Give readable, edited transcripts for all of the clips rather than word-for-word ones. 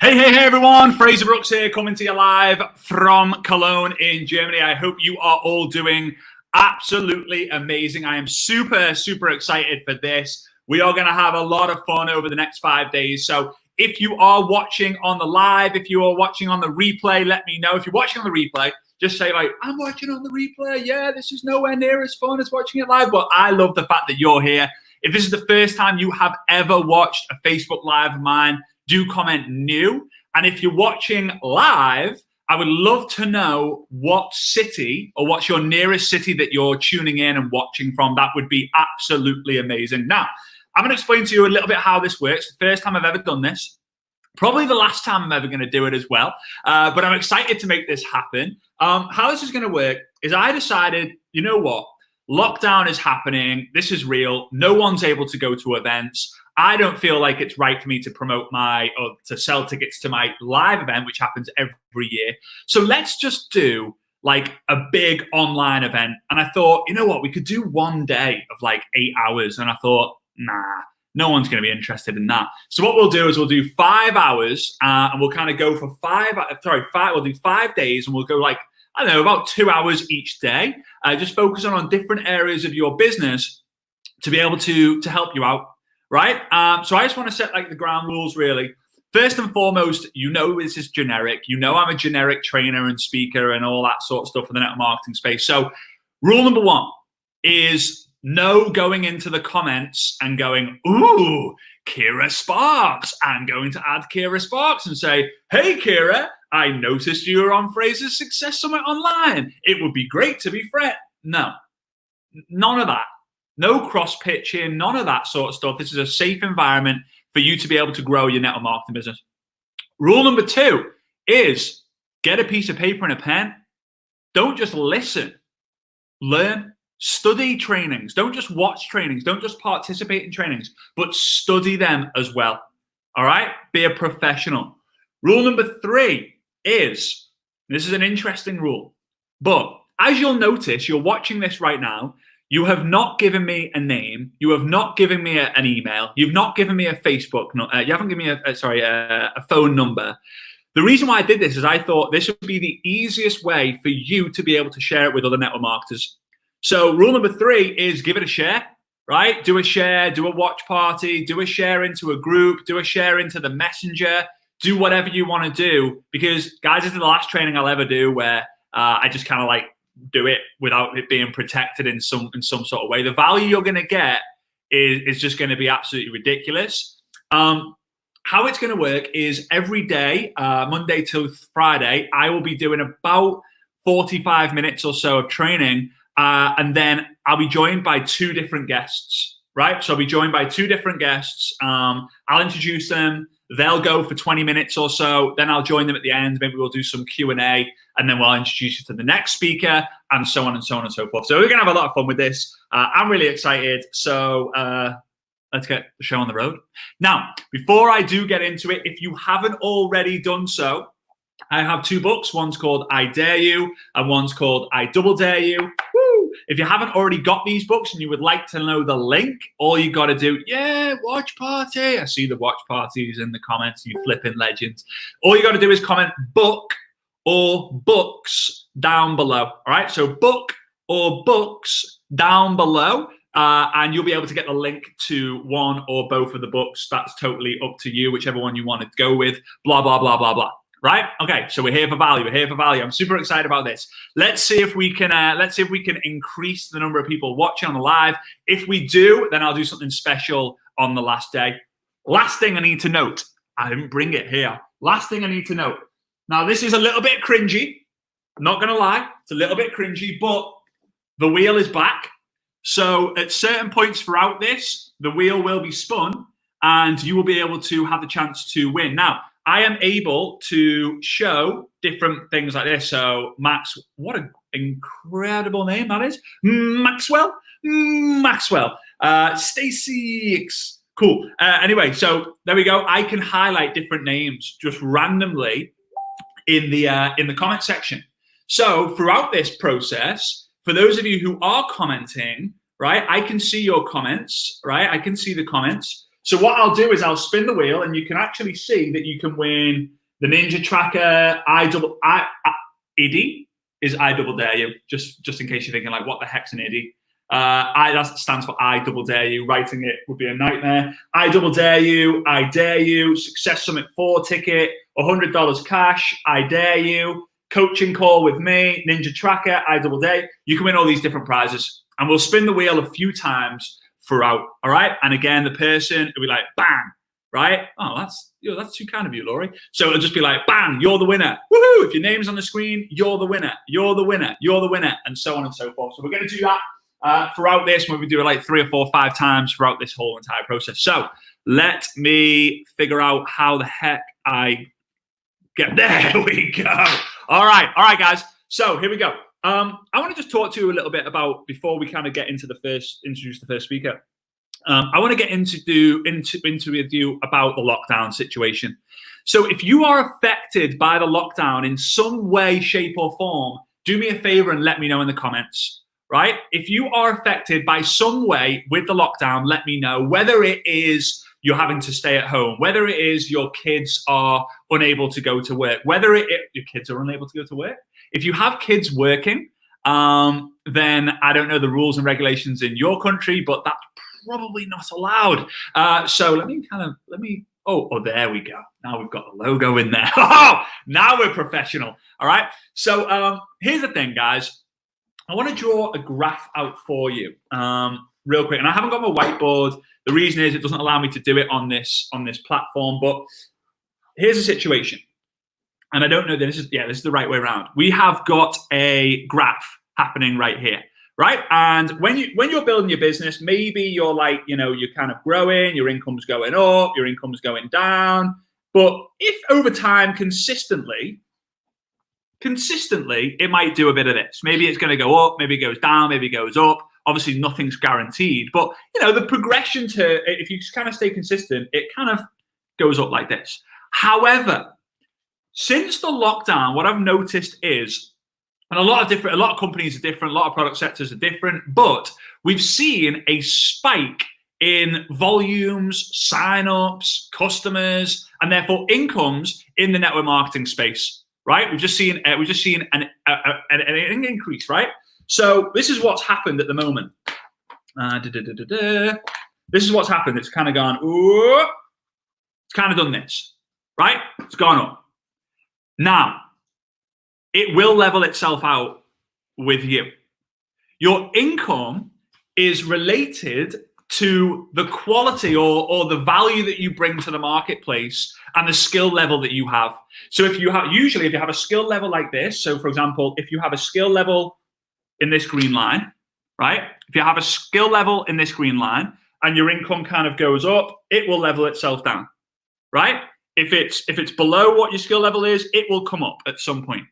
Hey everyone, Fraser Brooks here, coming to you live from Cologne in Germany. I hope you are all doing absolutely amazing. I am super excited for this. We are going to have a lot of fun over the next 5 days. So if you are watching on the live, if you are watching on the replay, let me know. If you're watching on the replay, just say like, I'm watching on the replay. Yeah, this is nowhere near as fun as watching it live, but I love the fact that you're here. If this is the first time you have ever watched a Facebook Live of mine, do comment new. And if you're watching live, I would love to know what city or what's your nearest city that you're tuning in and watching from. That would be absolutely amazing. Now, I'm going to explain to you a little bit how this works. The first time I've ever done this. Probably the last time I'm ever going to do it as well. But I'm excited to make this happen. How this is going to work is I decided, you know what? Lockdown is happening. This is real. No one's able to go to events. I don't feel like it's right for me to promote or to sell tickets to my live event, which happens every year. So let's just do like a big online event. And I thought, you know what? We could do one day of like 8 hours. And I thought, nah, no one's going to be interested in that. So what we'll do is we'll do 5 hours and we'll kind of go for we'll do 5 days and we'll go like, I don't know, about 2 hours each day, just focusing on different areas of your business to be able to help you out, right? So I just want to set like the ground rules really. First and foremost, you know this is generic. You know I'm a generic trainer and speaker and all that sort of stuff in the network marketing space. So rule number 1 is no going into the comments and going, ooh, Kira Sparks. I'm going to add Kira Sparks and say, hey, Kira, I noticed you were on Fraser's Success Summit online. It would be great to be friends. No, none of that. No cross pitching, none of that sort of stuff. This is a safe environment for you to be able to grow your network marketing business. Rule number 2 is get a piece of paper and a pen. Don't just listen. Learn. Study trainings. Don't just watch trainings. Don't just participate in trainings, but study them as well. All right? Be a professional. Rule number 3 is, this is an interesting rule, but as you'll notice, you're watching this right now, you have not given me a name. You have not given me an email. You've not given me a Facebook. You haven't given me a phone number. The reason why I did this is I thought this would be the easiest way for you to be able to share it with other network marketers. So rule number 3 is give it a share, right? Do a share, do a watch party, do a share into a group, do a share into the messenger, do whatever you want to do. Because guys, this is the last training I'll ever do where I just kind of like do it without it being protected in some sort of way. The value you're going to get is just going to be absolutely ridiculous. How it's going to work is every day, Monday till Friday, I will be doing about 45 minutes or so of training. And then I'll be joined by 2 different guests, right? So I'll be joined by 2 different guests. I'll introduce them. They'll go for 20 minutes or so. Then I'll join them at the end. Maybe we'll do some Q&A, and then we'll introduce you to the next speaker, and so on and so on and so forth. So we're going to have a lot of fun with this. I'm really excited. So let's get the show on the road. Now, before I do get into it, if you haven't already done so, I have 2 books. One's called I Dare You, and one's called I Double Dare You. Woo! If you haven't already got these books and you would like to know the link, all you got to do, watch party. I see the watch parties in the comments, you flipping legends. All you got to do is comment book or books down below. All right, so book or books down below. And you'll be able to get the link to one or both of the books. That's totally up to you, whichever one you want to go with. Blah, blah, blah, blah, blah. Right? Okay, so we're here for value. We're here for value. I'm super excited about this. Let's see if we can increase the number of people watching on the live. If we do, then I'll do something special on the last day. Last thing I need to note. I didn't bring it here. Last thing I need to note. Now, this is a little bit cringy. I'm not going to lie. It's a little bit cringy, but the wheel is back. So at certain points throughout this, the wheel will be spun and you will be able to have the chance to win. Now, I am able to show different things like this. So Max, what an incredible name that is. Maxwell. Stacy. Cool. Anyway, so there we go. I can highlight different names just randomly in the comment section. So throughout this process, for those of you who are commenting, right, I can see your comments, right? I can see the comments. So what I'll do is I'll spin the wheel, and you can actually see that you can win the Ninja Tracker, IDI is I double dare you, just in case you're thinking like, what the heck's an IDI? That stands for I double dare you. Writing it would be a nightmare. I double dare you, I dare you, Success Summit 4 ticket, $100 cash, I dare you, coaching call with me, Ninja Tracker, I double dare you. You can win all these different prizes, and we'll spin the wheel a few times throughout, all right? And again, the person will be like, bang, right? Oh, that's too kind of you, Laurie. So it'll just be like, bang, you're the winner. Woohoo! If your name's on the screen, you're the winner. You're the winner. You're the winner, and so on and so forth. So we're going to do that throughout this. When we do it like 3 or 4 or 5 times throughout this whole entire process. So let me figure out how the heck I get there. We go. All right, guys. So here we go. I want to just talk to you a little bit about, before we kind of get into introduce the first speaker. I want to get into with you about the lockdown situation. So if you are affected by the lockdown in some way, shape, or form, do me a favor and let me know in the comments, right? If you are affected by some way with the lockdown, let me know, whether it is you're having to stay at home, whether it is your kids are unable to go to work, whether your kids are unable to go to work. If you have kids working, then I don't know the rules and regulations in your country, but that's probably not allowed. So let me, oh, there we go. Now we've got the logo in there. Oh, now we're professional. All right. So here's the thing, guys. I want to draw a graph out for you real quick. And I haven't got my whiteboard. The reason is it doesn't allow me to do it on this platform. But here's the situation. And I don't know that this is the right way around. We have got a graph happening right here, right? And when you're building your business, maybe you're like, you're kind of growing, your income's going up, your income's going down. But if over time, consistently, it might do a bit of this. Maybe it's going to go up, maybe it goes down, maybe it goes up. Obviously, nothing's guaranteed. But, the progression if you kind of stay consistent, it kind of goes up like this. However, since the lockdown, what I've noticed is, and a lot of companies are different, a lot of product sectors are different, but we've seen a spike in volumes, sign-ups, customers, and therefore incomes in the network marketing space, right? We've just seen an increase, right? So this is what's happened at the moment. This is what's happened. It's kind of gone, ooh, it's kind of done this, right? It's gone up. Now, it will level itself out with you. Your income is related to the quality or the value that you bring to the marketplace and the skill level that you have. So if you have a skill level like this, so for example, if you have a skill level in this green line, right? If you have a skill level in this green line and your income kind of goes up, it will level itself down, right? If it's below what your skill level is, it will come up at some point.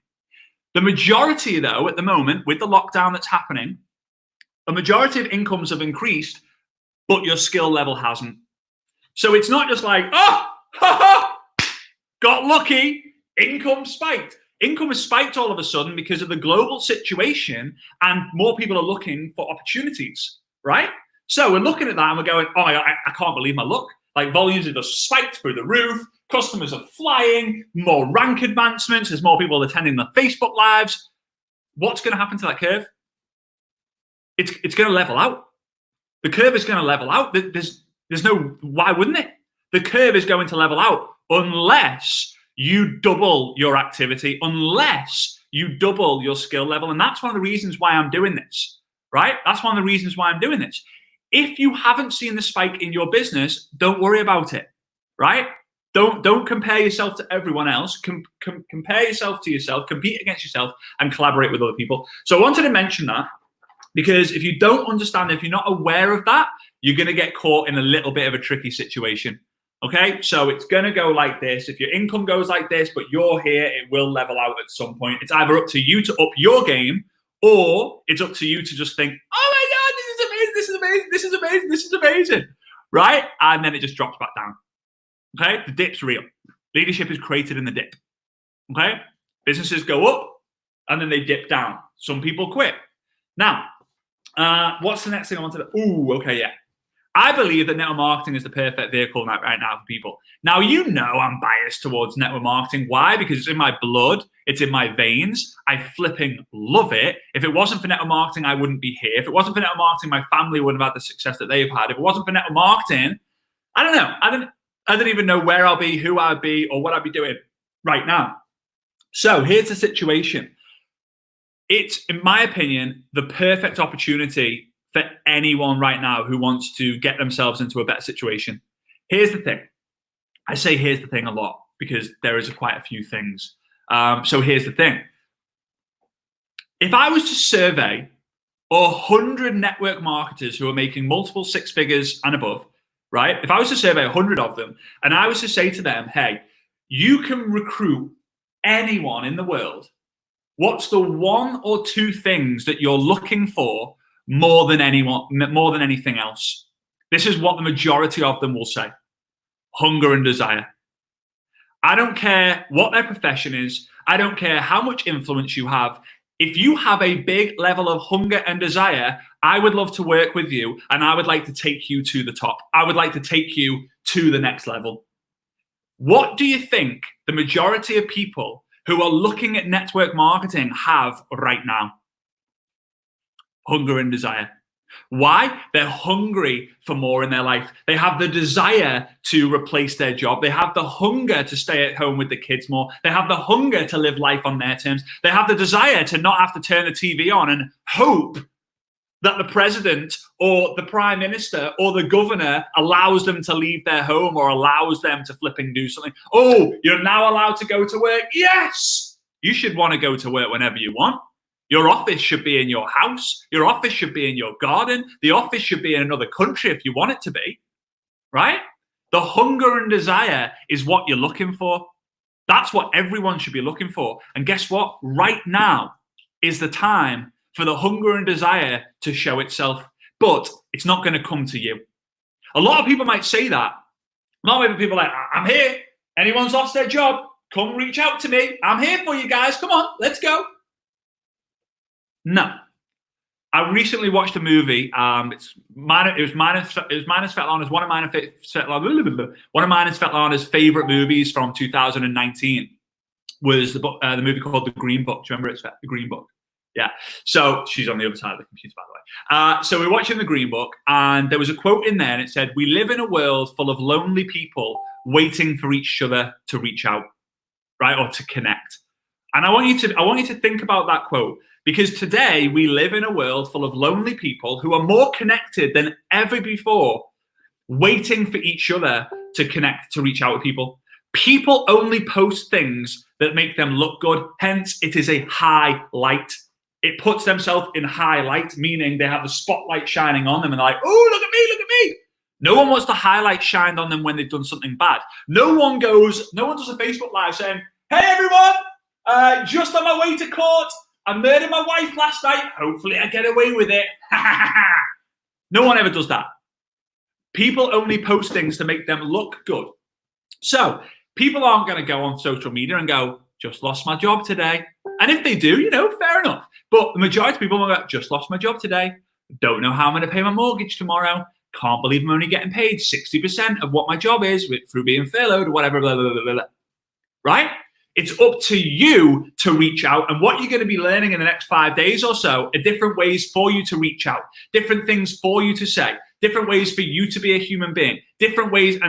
The majority, though, at the moment, with the lockdown that's happening, a majority of incomes have increased, but your skill level hasn't. So it's not just like, got lucky, income spiked. Income has spiked all of a sudden because of the global situation, and more people are looking for opportunities, right? So we're looking at that and we're going, oh my God, I can't believe my luck. Like volumes have just spiked through the roof. Customers are flying, more rank advancements. There's more people attending the Facebook lives. What's going to happen to that curve? It's going to level out. The curve is going to level out. There's no, why wouldn't it? The curve is going to level out unless you double your activity, unless you double your skill level. And that's one of the reasons why I'm doing this, right? That's one of the reasons why I'm doing this. If you haven't seen the spike in your business, don't worry about it, right? Don't compare yourself to everyone else. Compare yourself to yourself, compete against yourself, and collaborate with other people. So I wanted to mention that because if you don't understand, if you're not aware of that, you're going to get caught in a little bit of a tricky situation. Okay, so it's going to go like this. If your income goes like this, but you're here, it will level out at some point. It's either up to you to up your game, or it's up to you to just think, oh my God, this is amazing, this is amazing, this is amazing, this is amazing, right? And then it just drops back down. Okay, the dip's real. Leadership is created in the dip. Okay, businesses go up and then they dip down. Some people quit. Now, what's the next thing I wanted to? Ooh, okay, yeah. I believe that network marketing is the perfect vehicle right now for people. Now, you know I'm biased towards network marketing. Why? Because it's in my blood. It's in my veins. I flipping love it. If it wasn't for network marketing, I wouldn't be here. If it wasn't for network marketing, my family wouldn't have had the success that they've had. If it wasn't for network marketing, I don't know. I don't even know where I'll be, who I'd be, or what I'd be doing right now. So here's the situation. It's, in my opinion, the perfect opportunity for anyone right now who wants to get themselves into a better situation. Here's the thing. I say here's the thing a lot because there is quite a few things. So here's the thing. If I was to survey 100 network marketers who are making multiple six figures and above, right? If I was to survey 100 of them and I was to say to them, hey, you can recruit anyone in the world, what's the one or two things that you're looking for more than anything else? This is what the majority of them will say. Hunger and desire. I don't care what their profession is. I don't care how much influence you have. If you have a big level of hunger and desire, I would love to work with you and I would like to take you to the top. I would like to take you to the next level. What do you think the majority of people who are looking at network marketing have right now? Hunger and desire. Why? They're hungry for more in their life. They have the desire to replace their job. They have the hunger to stay at home with the kids more. They have the hunger to live life on their terms. They have the desire to not have to turn the TV on and hope that the president or the prime minister or the governor allows them to leave their home or allows them to flipping do something. Oh, you're now allowed to go to work? Yes! You should want to go to work whenever you want. Your office should be in your house. Your office should be in your garden. The office should be in another country if you want it to be, right? The hunger and desire is what you're looking for. That's what everyone should be looking for. And guess what? Right now is the time for the hunger and desire to show itself, but it's not going to come to you. A lot of people might say that. A lot of people are like, I'm here. Anyone's lost their job, come reach out to me. I'm here for you guys. Come on, let's go. No. I recently watched a movie. It was Manos Svetlana's one of Manos Svetlana's favorite movies from 2019 was the movie called The Green Book. Do you remember it? The Green Book. Yeah. So she's on the other side of the computer, by the way. So we're watching The Green Book, and there was a quote in there, and it said, "We live in a world full of lonely people waiting for each other to reach out, right, or to connect." And I want you to think about that quote, because today we live in a world full of lonely people who are more connected than ever before, waiting for each other to connect, to reach out with people. People only post things that make them look good. Hence, it is a highlight. It puts themselves in highlight, meaning they have the spotlight shining on them and they're like, oh, look at me, look at me. No one wants the highlight shined on them when they've done something bad. No one does a Facebook Live saying, hey, everyone, just on my way to court. I murdered my wife last night. Hopefully I get away with it. No one ever does that. People only post things to make them look good. So people aren't going to go on social media and go, just lost my job today. And if they do, fair enough. But the majority of people will go, just lost my job today. Don't know how I'm going to pay my mortgage tomorrow. Can't believe I'm only getting paid 60% of what my job is through being furloughed or whatever, blah, blah, blah, blah, blah. Right? It's up to you to reach out. And what you're going to be learning in the next 5 days or so are different ways for you to reach out, different things for you to say, different ways for you to be a human being, different ways,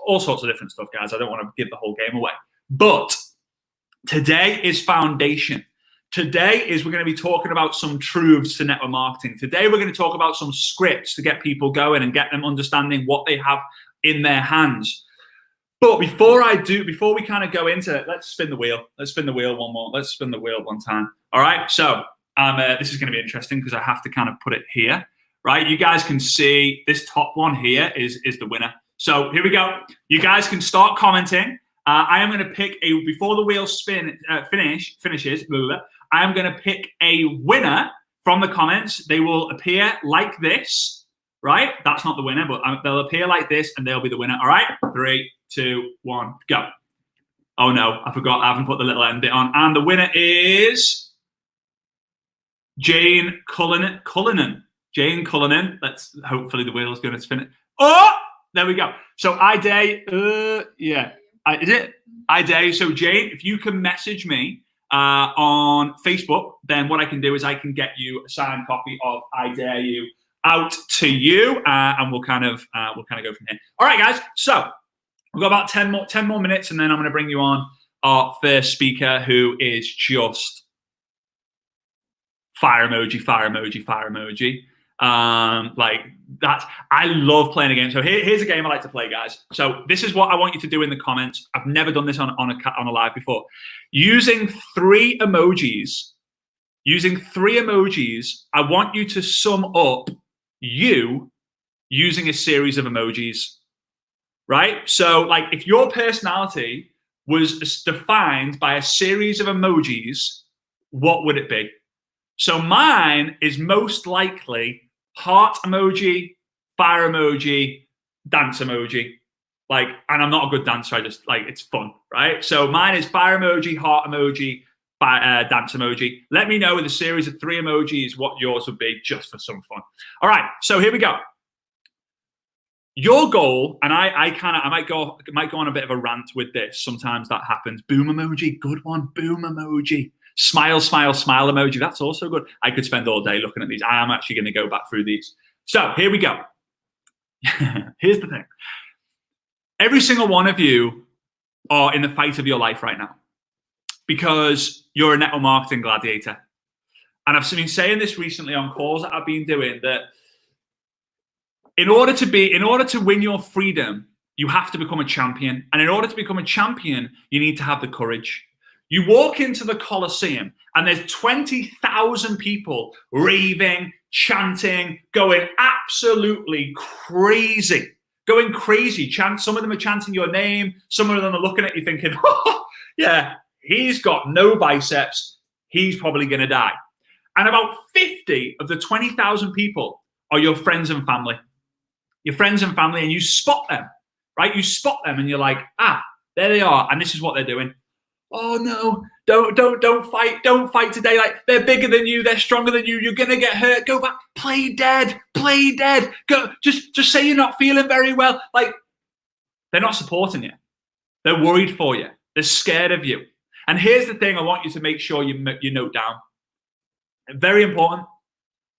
all sorts of different stuff, guys. I don't want to give the whole game away. But today is foundation. Today is we're going to be talking about some truths to network marketing. Today we're going to talk about some scripts to get people going and get them understanding what they have in their hands. But before we kind of go into it, let's spin the wheel. Let's spin the wheel one more. Let's spin the wheel one time. All right. So this is going to be interesting because I have to kind of put it here, right? You guys can see this top one here is the winner. So here we go. You guys can start commenting. I am going to pick before the wheel finishes, I am going to pick a winner from the comments. They will appear like this, right? That's not the winner, but they'll appear like this and they'll be the winner. All right. 3, 2, 1, go. Oh no, I forgot. I haven't put the little end bit on. And the winner is Jane Cullinan. Jane Cullinan. Let's hopefully the wheel's going to spin it. Oh, there we go. So Ide, yeah, is it Ide? So Jane, if you can message me on Facebook, then what I can do is I can get you a signed copy of I Dare You out to you, and we'll kind of go from here. All right, guys. So we've got about 10 more minutes, and then I'm going to bring you on our first speaker, who is just fire emoji, fire emoji, fire emoji. Like that. I love playing a game. So here's a game I like to play, guys. So this is what I want you to do in the comments. I've never done this on a live before. Using three emojis, I want you to sum up you using a series of emojis, right? So like if your personality was defined by a series of emojis, what would it be? So mine is most likely heart emoji, fire emoji, dance emoji. Like, and I'm not a good dancer. I just like, it's fun, right? So mine is fire emoji, heart emoji, dance emoji. Let me know with a series of three emojis what yours would be, just for some fun. All right, so here we go. Your goal, and I might go on a bit of a rant with this. Sometimes that happens. Boom emoji, good one. Boom emoji. Smile, smile, smile emoji. That's also good. I could spend all day looking at these. I am actually going to go back through these. So here we go. Here's the thing. Every single one of you are in the fight of your life right now because you're a network marketing gladiator. And I've been saying this recently on calls that I've been doing, that in order to win your freedom, you have to become a champion. And in order to become a champion, you need to have the courage. You walk into the Colosseum and there's 20,000 people raving, chanting, going absolutely crazy. Going crazy. Some of them are chanting your name. Some of them are looking at you thinking, oh, yeah, he's got no biceps. He's probably going to die. And about 50 of the 20,000 people are your friends and family. Your friends and family, and you spot them, right? You spot them and you're like, there they are. And this is what they're doing. Oh no, don't fight today. Like, they're bigger than you, they're stronger than you, you're gonna get hurt. Go back, play dead. Go, just say you're not feeling very well. Like, they're not supporting you. They're worried for you. They're scared of you. And here's the thing I want you to make sure you note down. Very important.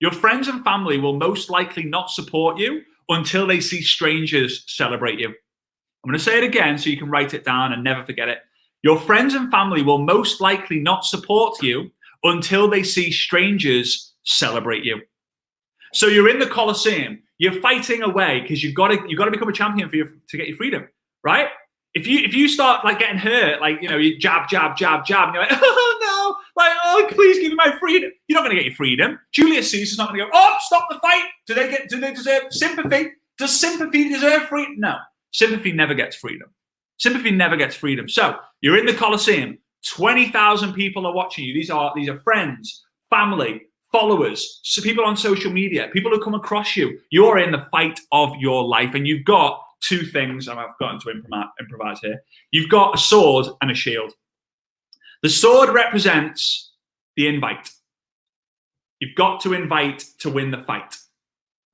Your friends and family will most likely not support you until they see strangers celebrate you. I'm going to say it again so you can write it down and never forget it. Your friends and family will most likely not support you until they see strangers celebrate you. So you're in the Colosseum, you're fighting away because you've got to become a champion to get your freedom, right? If you start like getting hurt, like, you know, you jab, and you're like, oh no, like, oh, please give me my freedom. You're not going to get your freedom. Julius Caesar's not going to go, oh, stop the fight. Do they deserve sympathy? Does sympathy deserve freedom? No, sympathy never gets freedom. Sympathy never gets freedom. So you're in the Colosseum. 20,000 people are watching you. These are friends, family, followers, so people on social media, people who come across you. You're in the fight of your life, and you've got two things, and I've gotten to improvise here. You've got a sword and a shield. The sword represents the invite. You've got to invite to win the fight,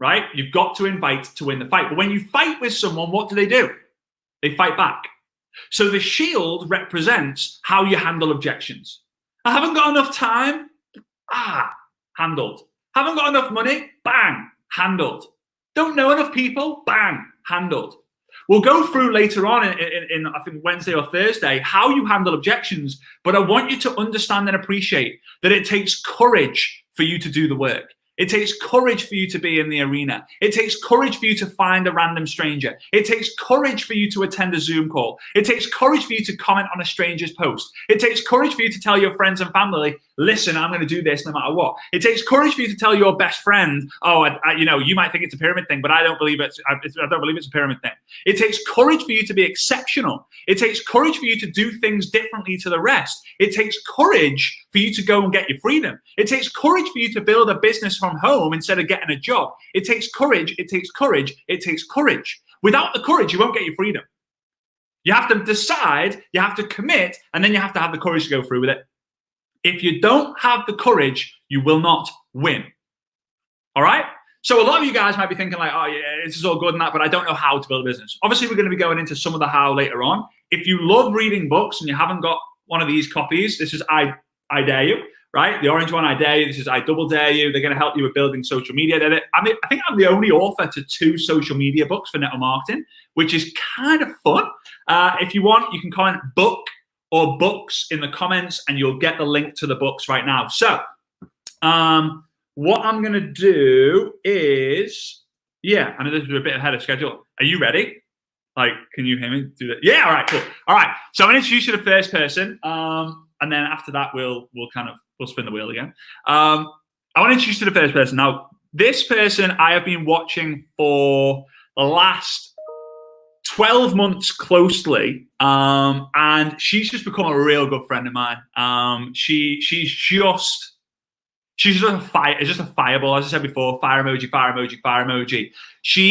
right? You've got to invite to win the fight. But when you fight with someone, what do? They fight back. So the shield represents how you handle objections. I haven't got enough time. Handled. Haven't got enough money. Bang. Handled. Don't know enough people. Bang. Handled. We'll go through later on in I think Wednesday or Thursday how you handle objections, but I want you to understand and appreciate that it takes courage for you to do the work. It takes courage for you to be in the arena. It takes courage for you to find a random stranger. It takes courage for you to attend a Zoom call. It takes courage for you to comment on a stranger's post. It takes courage for you to tell your friends and family, listen, I'm going to do this no matter what. It takes courage for you to tell your best friend, you might think it's a pyramid thing, but I don't believe it's a pyramid thing. It takes courage for you to be exceptional. It takes courage for you to do things differently to the rest. It takes courage for you to go and get your freedom. It takes courage for you to build a business from home instead of getting a job. It takes courage. It takes courage. It takes courage. Without the courage, you won't get your freedom. You have to decide, you have to commit, and then you have to have the courage to go through with it. If you don't have the courage, you will not win. All right? So a lot of you guys might be thinking like, oh yeah, this is all good and that, but I don't know how to build a business. Obviously, we're going to be going into some of the how later on. If you love reading books and you haven't got one of these copies, this is I Dare You, right? The orange one, I Dare You. This is I Double Dare You. They're going to help you with building social media. I think I'm the only author to 2 social media books for network marketing, which is kind of fun. If you want, you can comment book or books in the comments and you'll get the link to the books right now. So what I'm going to do is, yeah, I know this is a bit ahead of schedule. Are you ready? Like, can you hear me do that? Yeah, all right, cool. All right, so I'm going to introduce you to the first person, and then after that, we'll spin the wheel again. I want to introduce you to the first person. Now, this person I have been watching for the last 12 months closely, and she's just become a real good friend of mine. She's just a fire. It's just a fireball, as I said before. Fire emoji, fire emoji, fire emoji.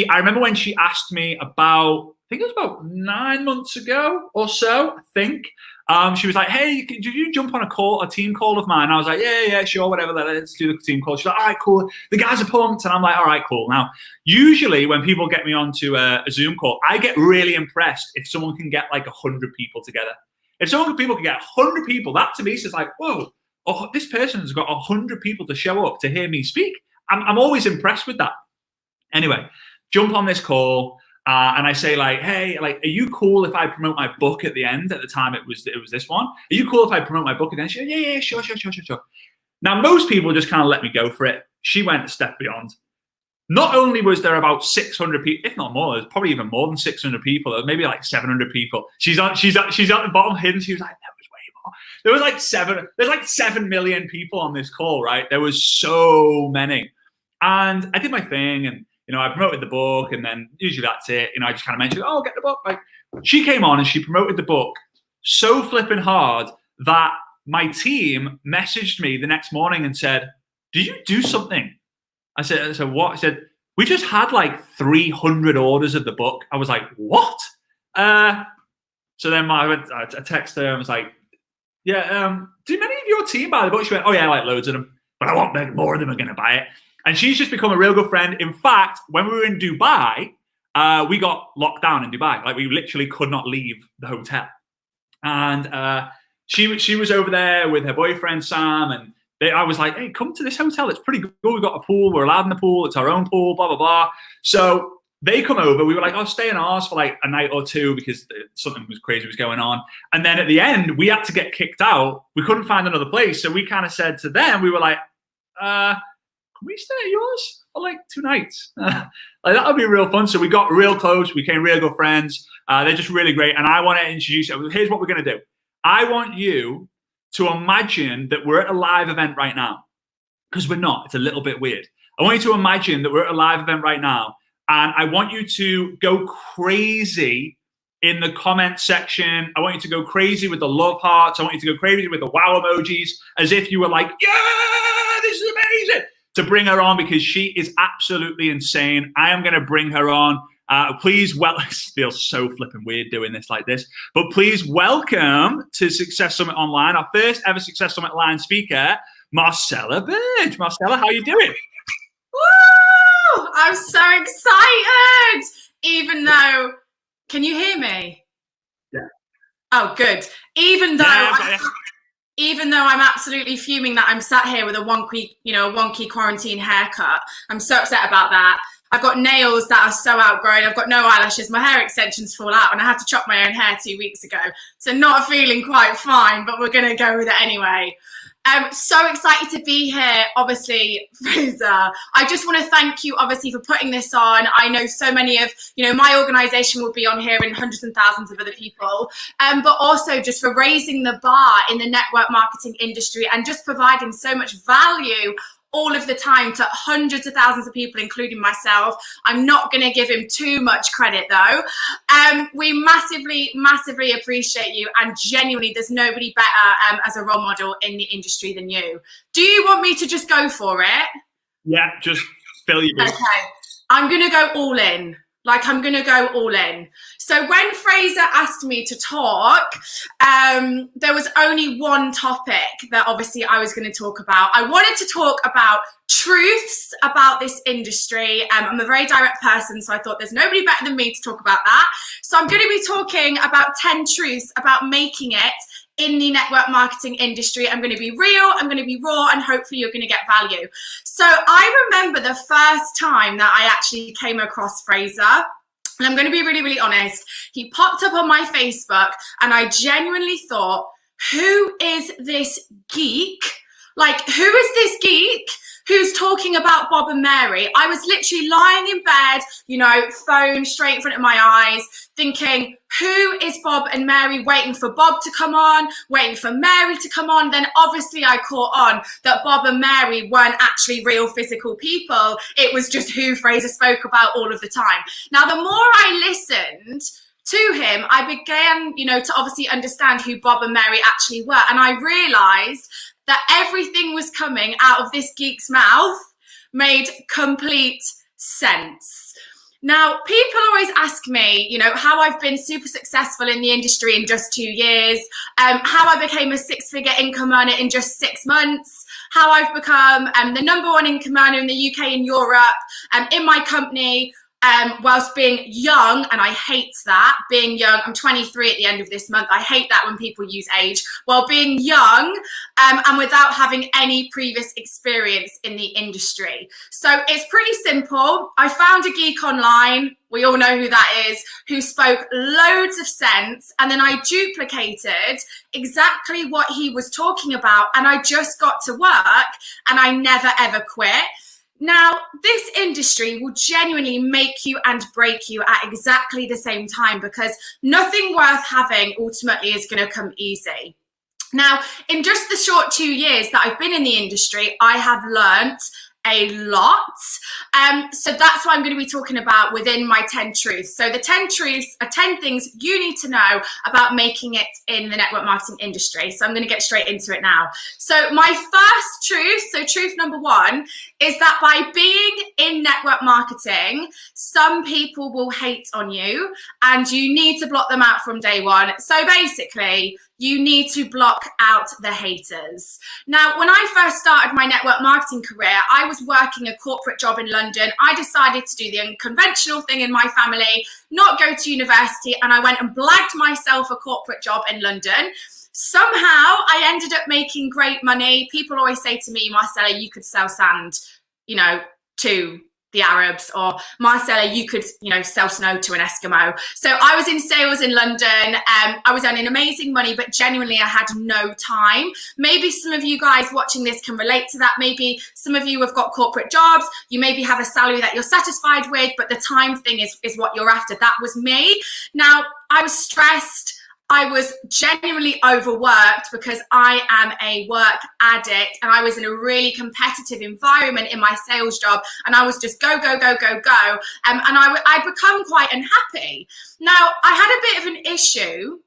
I remember when she asked me about, I think it was about 9 months ago or so. I think she was like, "Hey, did you jump on a team call of mine?" I was like, "Yeah, sure, whatever. Let's do the team call." She's like, "All right, cool. The guys are pumped," and I'm like, "All right, cool." Now, usually when people get me onto a Zoom call, I get really impressed if someone can get like 100 people together. If people can get 100 people, that to me says like, whoa. Oh, this person's got 100 people to show up to hear me speak. I'm always impressed with that. Anyway, jump on this call and I say like, hey, like, are you cool if I promote my book at the end? At the time, it was this one. Are you cool if I promote my book at the end? She said, yeah, sure. Now, most people just kind of let me go for it. She went a step beyond. Not only was there about 600 people, if not more, there's probably even more than 600 people. There was maybe like 700 people. She's at the bottom hidden. She was like, there was like 7 million people on this call, right? There was so many. And I did my thing and, I promoted the book and then usually that's it. I just kind of mentioned, oh, get the book. Like, she came on and she promoted the book so flipping hard that my team messaged me the next morning and said, did you do something? I said, what? I said, we just had like 300 orders of the book. I was like, what? So then I texted her and was like, yeah, do many of your team buy the book? She went, oh yeah, like loads of them, but I want more of them are going to buy it. And she's just become a real good friend. In fact, when we were in Dubai, we got locked down in Dubai. Like we literally could not leave the hotel. And she was over there with her boyfriend, Sam, and I was like, hey, come to this hotel. It's pretty good. We've got a pool. We're allowed in the pool. It's our own pool, blah, blah, blah. So they come over. We were like, oh, stay in ours for like a night or two because something was crazy was going on. And then at the end, we had to get kicked out. We couldn't find another place. So we kind of said to them, we were like, can we stay at yours for like 2 nights? Like that would be real fun. So we got real close. We became real good friends. They're just really great. And I want to introduce you. Here's what we're going to do. I want you to imagine that we're at a live event right now, because we're not. It's a little bit weird. I want you to imagine that we're at a live event right now, and I want you to go crazy in the comment section. I want you to go crazy with the love hearts. I want you to go crazy with the wow emojis, as if you were like, yeah, this is amazing, to bring her on, because she is absolutely insane. I am going to bring her on. Please, it feels so flipping weird doing this like this, but please welcome to Success Summit Online, our first ever Success Summit Online speaker, Marcella Birch. Marcella, how are you doing? Woo! I'm so excited. Even though, can you hear me? Yeah. Oh, good. Even though I'm absolutely fuming that I'm sat here with a wonky quarantine haircut. I'm so upset about that. I've got nails that are so outgrown. I've got no eyelashes. My hair extensions fall out, and I had to chop my own hair 2 weeks ago. So not feeling quite fine, but we're going to go with it anyway. I'm so excited to be here, obviously, Fraser. I just want to thank you, obviously, for putting this on. I know so many of, my organization will be on here and hundreds and thousands of other people, but also just for raising the bar in the network marketing industry and just providing so much value all of the time to hundreds of thousands of people, including myself. I'm not going to give him too much credit, though. We massively, massively appreciate you. And genuinely, there's nobody better as a role model in the industry than you. Do you want me to just go for it? Yeah, just fill your boots. Okay. I'm going to go all in. Like, I'm going to go all in. So when Fraser asked me to talk, there was only one topic that obviously I was going to talk about. I wanted to talk about truths about this industry. I'm a very direct person, so I thought there's nobody better than me to talk about that. So I'm going to be talking about 10 truths about making it in the network marketing industry. I'm going to be real, I'm going to be raw, and hopefully you're going to get value. So I remember the first time that I actually came across Fraser, and I'm going to be really, really honest. He popped up on my Facebook, and I genuinely thought, who is this geek? Like, who is this geek who's talking about Bob and Mary? I was literally lying in bed, you know, phone straight in front of my eyes, thinking, who is Bob and Mary? Waiting for Bob to come on, waiting for Mary to come on. Then obviously I caught on that Bob and Mary weren't actually real physical people. It was just who Fraser spoke about all of the time. Now, the more I listened to him, I began, you know, to obviously understand who Bob and Mary actually were. And I realized that everything was coming out of this geek's mouth made complete sense. Now, people always ask me, you know, how I've been super successful in the industry in just 2 years, how I became a 6-figure income earner in just 6 months, how I've become the #1 income earner in the UK and Europe, in my company, whilst being young, and I hate that, being young, I'm 23 at the end of this month, I hate that when people use age, while being young and without having any previous experience in the industry. So it's pretty simple. I found a geek online, we all know who that is, who spoke loads of sense, and then I duplicated exactly what he was talking about, and I just got to work, and I never ever quit. Now, this industry will genuinely make you and break you at exactly the same time, because nothing worth having ultimately is going to come easy. Now, in just the short 2 years that I've been in the industry, I have learnt a lot. So that's what I'm going to be talking about within my 10 truths. So the 10 truths are 10 things you need to know about making it in the network marketing industry. So I'm going to get straight into it now. So my first truth, so truth number 1, is that by being in network marketing, some people will hate on you and you need to block them out from day one. So basically, you need to block out the haters. Now, when I first started my network marketing career, I was working a corporate job in London. I decided to do the unconventional thing in my family, not go to university, and I went and blagged myself a corporate job in London. Somehow, I ended up making great money. People always say to me, Marcella, you could sell sand, you know, to the Arabs, or Marcella, you could, you know, sell snow to an Eskimo. So I was in sales in London. I was earning amazing money, but genuinely I had no time. Maybe some of you guys watching this can relate to that. Maybe some of you have got corporate jobs. You maybe have a salary that you're satisfied with, but the time thing is what you're after. That was me. Now, I was stressed. I was genuinely overworked because I am a work addict, and I was in a really competitive environment in my sales job, and I was just go, go, go, go, go. And I'd become quite unhappy. Now, I had a bit of an issue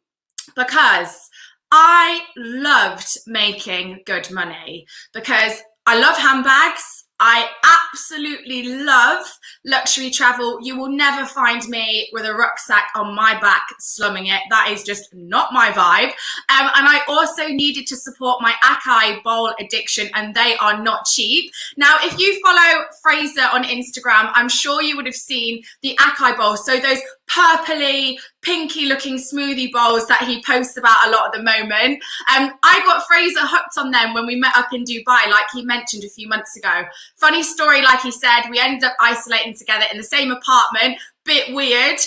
because I loved making good money, because I love handbags. I absolutely love luxury travel. You will never find me with a rucksack on my back slumming it. That is just not my vibe. And I also needed to support my acai bowl addiction, and they are not cheap. Now, if you follow Fraser on Instagram, I'm sure you would have seen the acai bowls. So those purpley, pinky looking smoothie bowls that he posts about a lot at the moment. I got Fraser hooked on them when we met up in Dubai, like he mentioned a few months ago. Funny story, like he said, we ended up isolating together in the same apartment. Bit weird,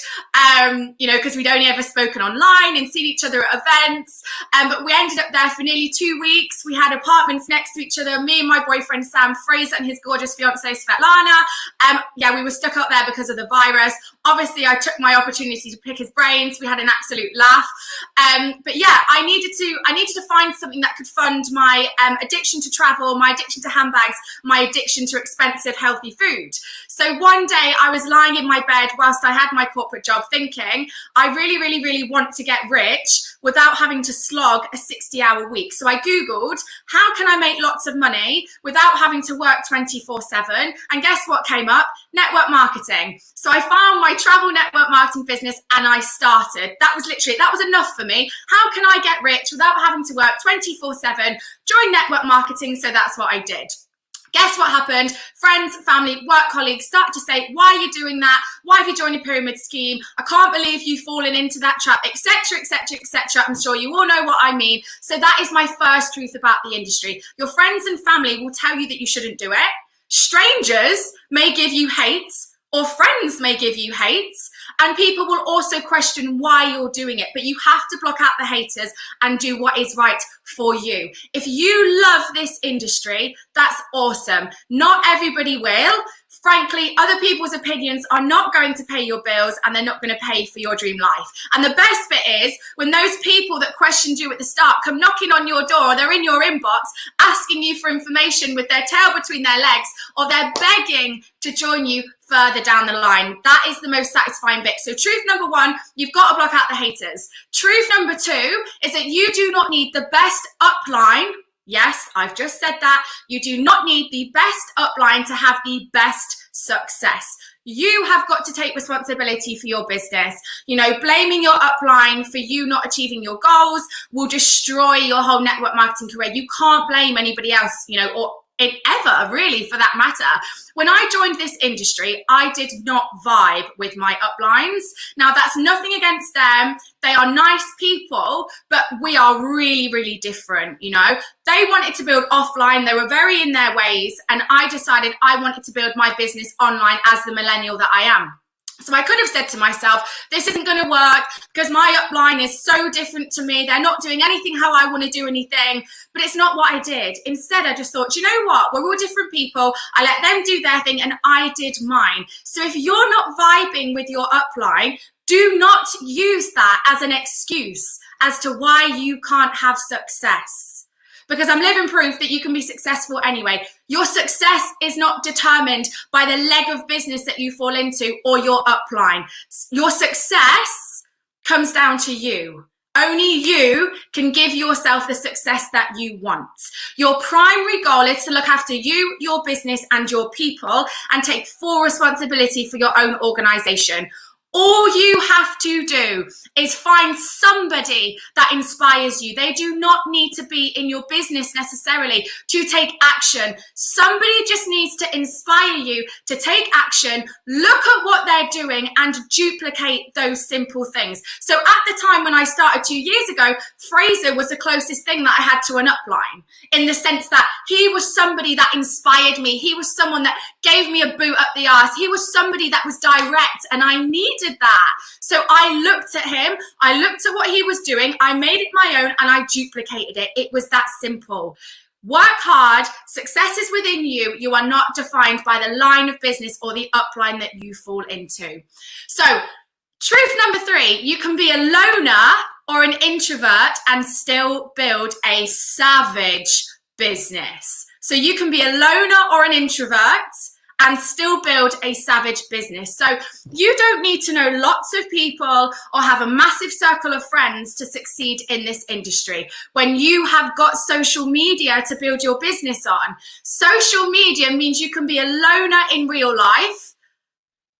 you know, because we'd only ever spoken online and seen each other at events. But we ended up there for nearly 2 weeks. We had apartments next to each other, me and my boyfriend Sam, Fraser and his gorgeous fiancée Svetlana. Yeah, we were stuck up there because of the virus. Obviously, I took my opportunity to pick his brains. We had an absolute laugh. But yeah, I needed to find something that could fund my addiction to travel, my addiction to handbags, my addiction to expensive, healthy food. So one day I was lying in my bed whilst I had my corporate job thinking, I really, really, really want to get rich without having to slog a 60-hour week. So I Googled, how can I make lots of money without having to work 24/7? And guess what came up? Network marketing. So I found my travel network marketing business and I started. That was enough for me. How can I get rich without having to work 24/7? Join network marketing. So that's what I did. Guess what happened? Friends, family, work colleagues start to say, why are you doing that? Why have you joined a pyramid scheme? I can't believe you've fallen into that trap, etc., etc., etc. I'm sure you all know what I mean. So that is my first truth about the industry. Your friends and family will tell you that you shouldn't do it. Strangers may give you hate, or friends may give you hate, and people will also question why you're doing it. But you have to block out the haters and do what is right for you. If you love this industry, that's awesome. Not everybody will. Frankly, other people's opinions are not going to pay your bills, and they're not going to pay for your dream life. And the best bit is when those people that questioned you at the start come knocking on your door, or they're in your inbox asking you for information with their tail between their legs, or they're begging to join you further down the line. That is the most satisfying bit. So truth number one, you've got to block out the haters. Truth number two is that you do not need the best upline. Yes, I've just said that. You do not need the best upline to have the best success. You have got to take responsibility for your business. You know, blaming your upline for you not achieving your goals will destroy your whole network marketing career. You can't blame anybody else, you know, or ever really for that matter. When I joined this industry, I did not vibe with my uplines. Now that's nothing against them. They are nice people, but we are really, really different. You know, they wanted to build offline. They were very in their ways. And I decided I wanted to build my business online as the millennial that I am. So I could have said to myself, this isn't going to work because my upline is so different to me. They're not doing anything how I want to do anything. But it's not what I did. Instead, I just thought, you know what? We're all different people. I let them do their thing and I did mine. So if you're not vibing with your upline, do not use that as an excuse as to why you can't have success. Because I'm living proof that you can be successful anyway. Your success is not determined by the leg of business that you fall into or your upline. Your success comes down to you. Only you can give yourself the success that you want. Your primary goal is to look after you, your business, and your people, and take full responsibility for your own organization. All you have to do is find somebody that inspires you. They do not need to be in your business necessarily to take action. Somebody just needs to inspire you to take action, look at what they're doing and duplicate those simple things. So at the time when I started 2 years ago, Fraser was the closest thing that I had to an upline, in the sense that he was somebody that inspired me. He was someone that gave me a boot up the arse. He was somebody that was direct, and I needed that. So I looked at him, I looked at what he was doing, I made it my own, and I duplicated it. It was that simple. Work hard. Success is within you. You are not defined by the line of business or the upline that you fall into. So truth number three, you can be a loner or an introvert and still build a savage business. So you can be a loner or an introvert and still build a savage business. So you don't need to know lots of people or have a massive circle of friends to succeed in this industry. When you have got social media to build your business on, social media means you can be a loner in real life,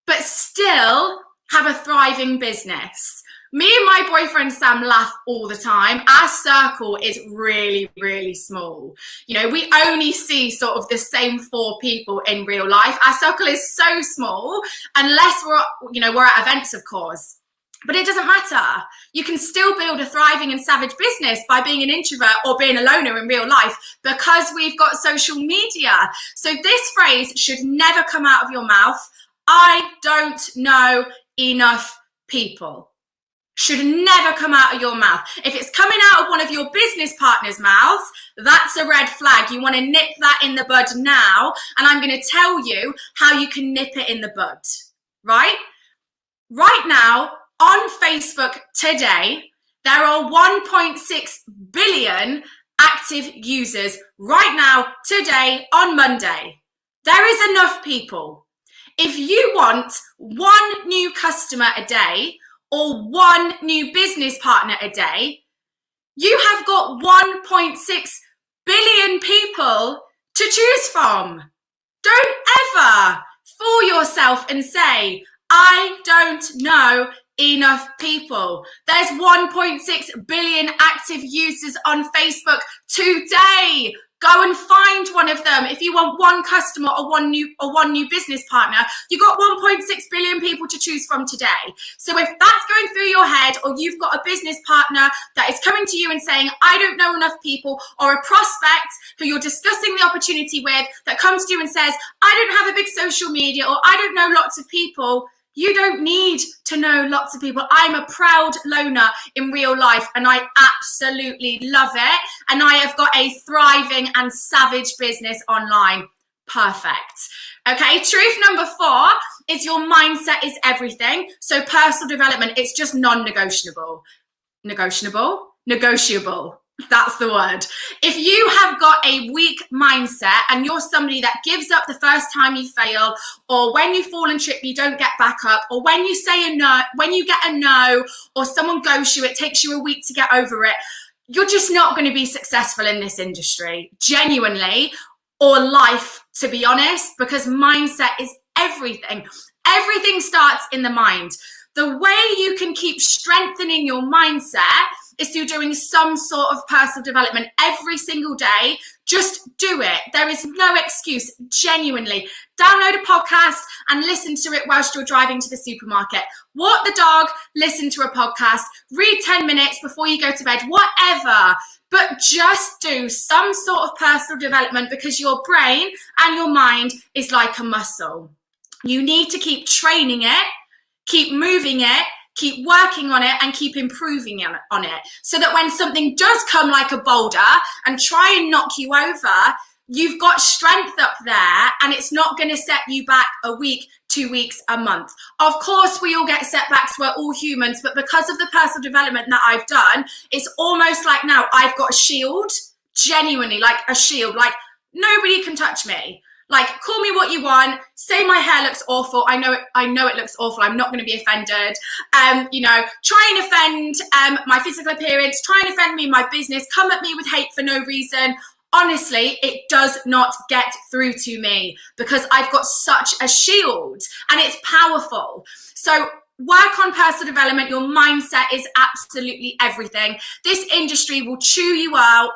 but still have a thriving business. Me and my boyfriend Sam laugh all the time. Our circle is really, really small. You know, we only see sort of the same 4 people in real life. Our circle is so small, unless we're at events, of course. But it doesn't matter. You can still build a thriving and savage business by being an introvert or being a loner in real life, because we've got social media. So this phrase should never come out of your mouth. I don't know enough people. Should never come out of your mouth. If it's coming out of one of your business partners' mouths, that's a red flag. You want to nip that in the bud now, and I'm going to tell you how you can nip it in the bud, right? Right now, on Facebook today, there are 1.6 billion active users right now, today, on Monday. There is enough people. If you want one new customer a day or one new business partner a day, you have got 1.6 billion people to choose from. Don't ever fool yourself and say, I don't know enough people. There's 1.6 billion active users on Facebook today. Go and find one of them. If you want one customer or one new business partner, you got 1.6 billion people to choose from today. So if that's going through your head, or you've got a business partner that is coming to you and saying, I don't know enough people, or a prospect who you're discussing the opportunity with that comes to you and says, I don't have a big social media, or I don't know lots of people, you don't need to know lots of people. I'm a proud loner in real life, and I absolutely love it. And I have got a thriving and savage business online. Perfect. Okay, truth number 4 is your mindset is everything. So personal development, it's just non-negotiable. Negotiable. That's the word. If you have got a weak mindset and you're somebody that gives up the first time you fail, or when you fall and trip, you don't get back up, or when you say a no, when you get a no, or someone ghosts you, it takes you a week to get over it, you're just not going to be successful in this industry, genuinely, or life, to be honest, because mindset is everything. Everything starts in the mind. The way you can keep strengthening your mindset is through doing some sort of personal development every single day. Just do it. There is no excuse, genuinely. Download a podcast and listen to it whilst you're driving to the supermarket. Walk the dog, listen to a podcast, read 10 minutes before you go to bed, whatever. But just do some sort of personal development, because your brain and your mind is like a muscle. You need to keep training it, keep moving it, keep working on it, and keep improving on it, so that when something does come like a boulder and try and knock you over, you've got strength up there, and it's not going to set you back a week, 2 weeks, a month. Of course, we all get setbacks. We're all humans, but because of the personal development that I've done, it's almost like now I've got a shield, genuinely, like a shield, like nobody can touch me. Like, call me what you want, say my hair looks awful. I know it looks awful. I'm not going to be offended. Try and offend my physical appearance, try and offend me in my business, come at me with hate for no reason. Honestly, it does not get through to me, because I've got such a shield, and it's powerful. So work on personal development. Your mindset is absolutely everything. This industry will chew you up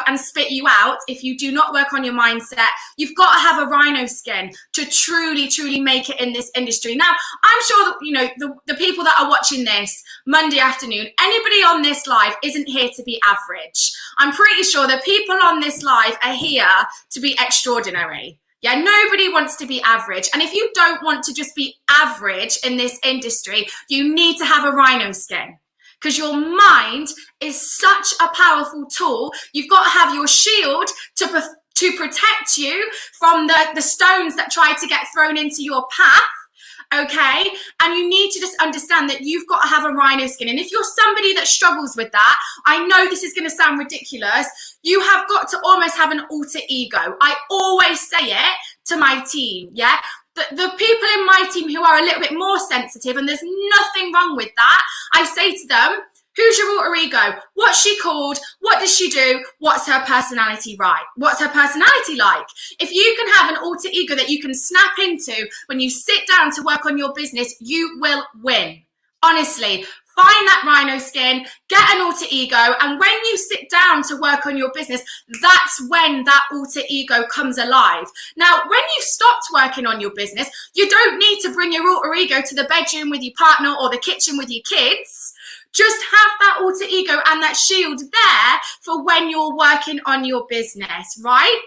and spit you out if you do not work on your mindset. You've got to have a rhino skin to truly, truly make it in this industry. Now, I'm sure that, the people that are watching this Monday afternoon, anybody on this live isn't here to be average. I'm pretty sure the people on this live are here to be extraordinary. Yeah, nobody wants to be average. And if you don't want to just be average in this industry, you need to have a rhino skin, because your mind is such a powerful tool. You've got to have your shield to protect you from the stones that try to get thrown into your path. Okay, and you need to just understand that you've got to have a rhino skin. And if you're somebody that struggles with that, I know this is going to sound ridiculous, you have got to almost have an alter ego. I always say it to my team, yeah? The people in my team who are a little bit more sensitive, and there's nothing wrong with that, I say to them, who's your alter ego? What's she called? What does she do? What's her personality like? What's her personality like? If you can have an alter ego that you can snap into when you sit down to work on your business, you will win. Honestly, find that rhino skin, get an alter ego, and when you sit down to work on your business, that's when that alter ego comes alive. Now, when you stopped working on your business, you don't need to bring your alter ego to the bedroom with your partner or the kitchen with your kids. Just have that alter ego and that shield there for when you're working on your business, right?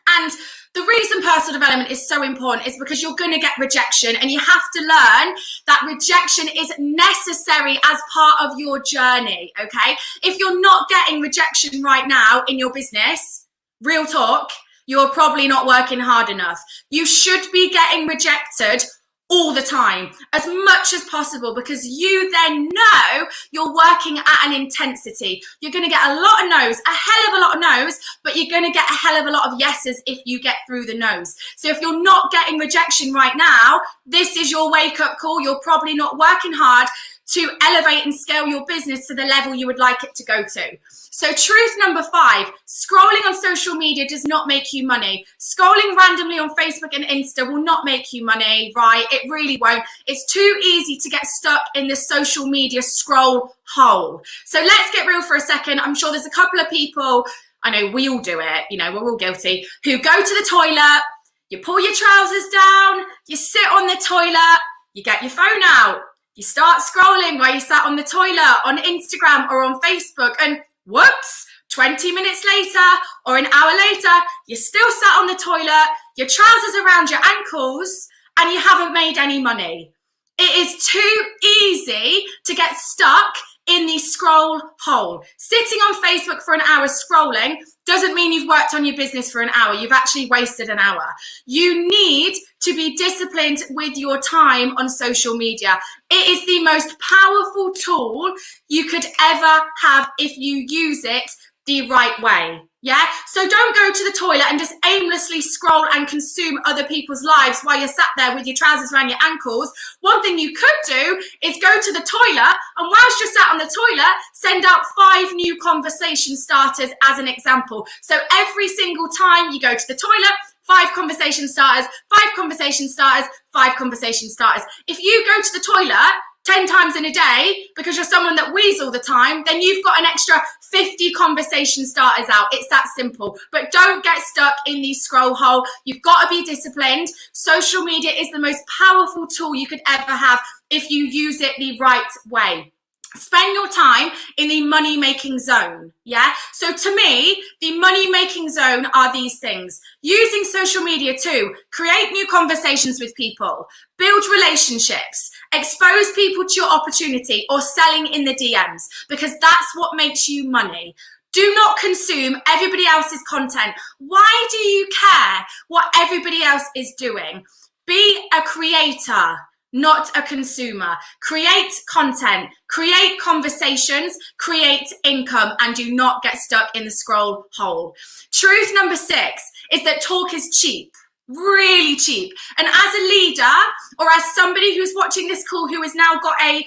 And the reason personal development is so important is because you're going to get rejection, and you have to learn that rejection is necessary as part of your journey, okay? If you're not getting rejection right now in your business, real talk, you're probably not working hard enough. You should be getting rejected all the time, as much as possible, because you then know you're working at an intensity. You're going to get a lot of no's, a hell of a lot of no's, but you're going to get a hell of a lot of yeses if you get through the no's. So if you're not getting rejection right now, this is your wake-up call. You're probably not working hard to elevate and scale your business to the level you would like it to go to. So truth number 5, scrolling on social media does not make you money. Scrolling randomly on Facebook and Insta will not make you money, right? It really won't. It's too easy to get stuck in the social media scroll hole. So let's get real for a second. I'm sure there's a couple of people, I know we all do it, you know, we're all guilty, who go to the toilet, you pull your trousers down, you sit on the toilet, you get your phone out, you start scrolling while you sat on the toilet on Instagram or on Facebook, and whoops, 20 minutes later or an hour later, you're still sat on the toilet, your trousers around your ankles, and you haven't made any money. It is too easy to get stuck in the scroll hole. Sitting on Facebook for an hour scrolling doesn't mean you've worked on your business for an hour. You've actually wasted an hour. You need to be disciplined with your time on social media. It is the most powerful tool you could ever have if you use it the right way. Yeah, so don't go to the toilet and just aimlessly scroll and consume other people's lives while you're sat there with your trousers around your ankles. One thing you could do is go to the toilet, and whilst you're sat on the toilet, send out 5 new conversation starters as an example. So every single time you go to the toilet, 5 conversation starters, 5 conversation starters, 5 conversation starters. If you go to the toilet 10 times in a day because you're someone that wheezes all the time, then you've got an extra 50 conversation starters out. It's that simple. But don't get stuck in the scroll hole. You've got to be disciplined. Social media is the most powerful tool you could ever have if you use it the right way. Spend your time in the money-making zone, yeah? So to me, the money-making zone are these things. Using social media to create new conversations with people, build relationships, expose people to your opportunity, or selling in the DMs, because that's what makes you money. Do not consume everybody else's content. Why do you care what everybody else is doing? Be a creator, not a consumer. Create content, create conversations, create income, and do not get stuck in the scroll hole. Truth number 6 is that talk is cheap. Really cheap. And as a leader, or as somebody who's watching this call who has now got a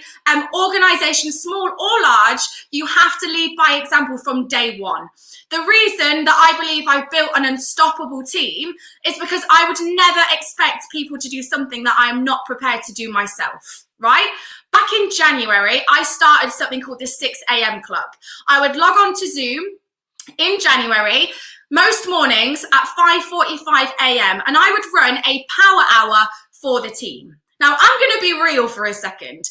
organization, small or large, you have to lead by example from day one. The reason that I believe I've built an unstoppable team is because I would never expect people to do something that I am not prepared to do myself, right? Back in January, I started something called the 6 a.m. Club. I would log on to Zoom in January, most mornings at 5:45 a.m. and I would run a power hour for the team. Now, I'm going to be real for a second.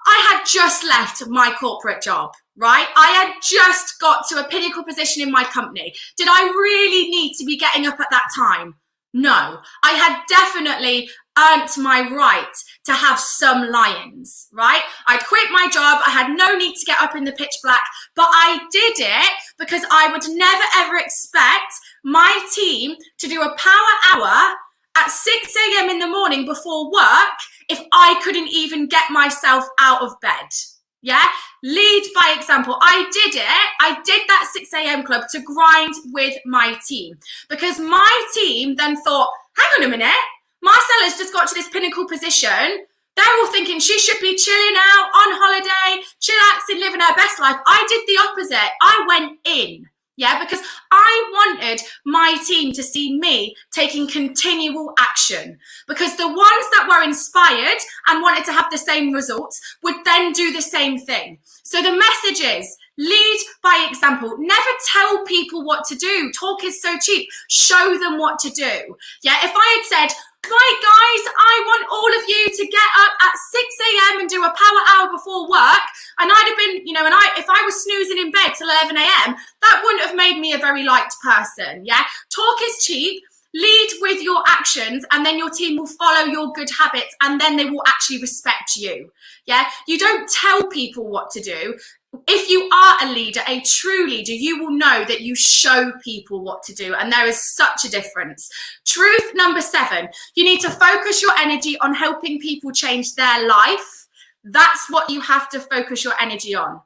I had just left my corporate job, right? I had just got to a pinnacle position in my company. Did I really need to be getting up at that time? No, I had definitely earned my right to have some lions, right? I'd quit my job. I had no need to get up in the pitch black, but I did it because I would never ever expect my team to do a power hour at 6 a.m. in the morning before work if I couldn't even get myself out of bed. Yeah, lead by example. I did it. I did that 6 a.m. club to grind with my team because my team then thought, hang on a minute, Marcella's just got to this pinnacle position. They're all thinking she should be chilling out on holiday, chillaxing, living her best life. I did the opposite. I went in. Yeah, because I wanted my team to see me taking continual action, because the ones that were inspired and wanted to have the same results would then do the same thing. So the message is lead by example. Never tell people what to do. Talk is so cheap. Show them what to do. Yeah, if I had said, right, guys, I want all of you to get up at 6 a.m. and do a power hour before work. And I'd have been, you know, if I was snoozing in bed till 11 a.m., that wouldn't have made me a very liked person. Yeah. Talk is cheap. Lead with your actions, and then your team will follow your good habits, and then they will actually respect you. Yeah. You don't tell people what to do. if you are a leader, a true leader, you will know that you show people what to do. And there is such a difference. Truth number 7, you need to focus your energy on helping people change their life. That's what you have to focus your energy on.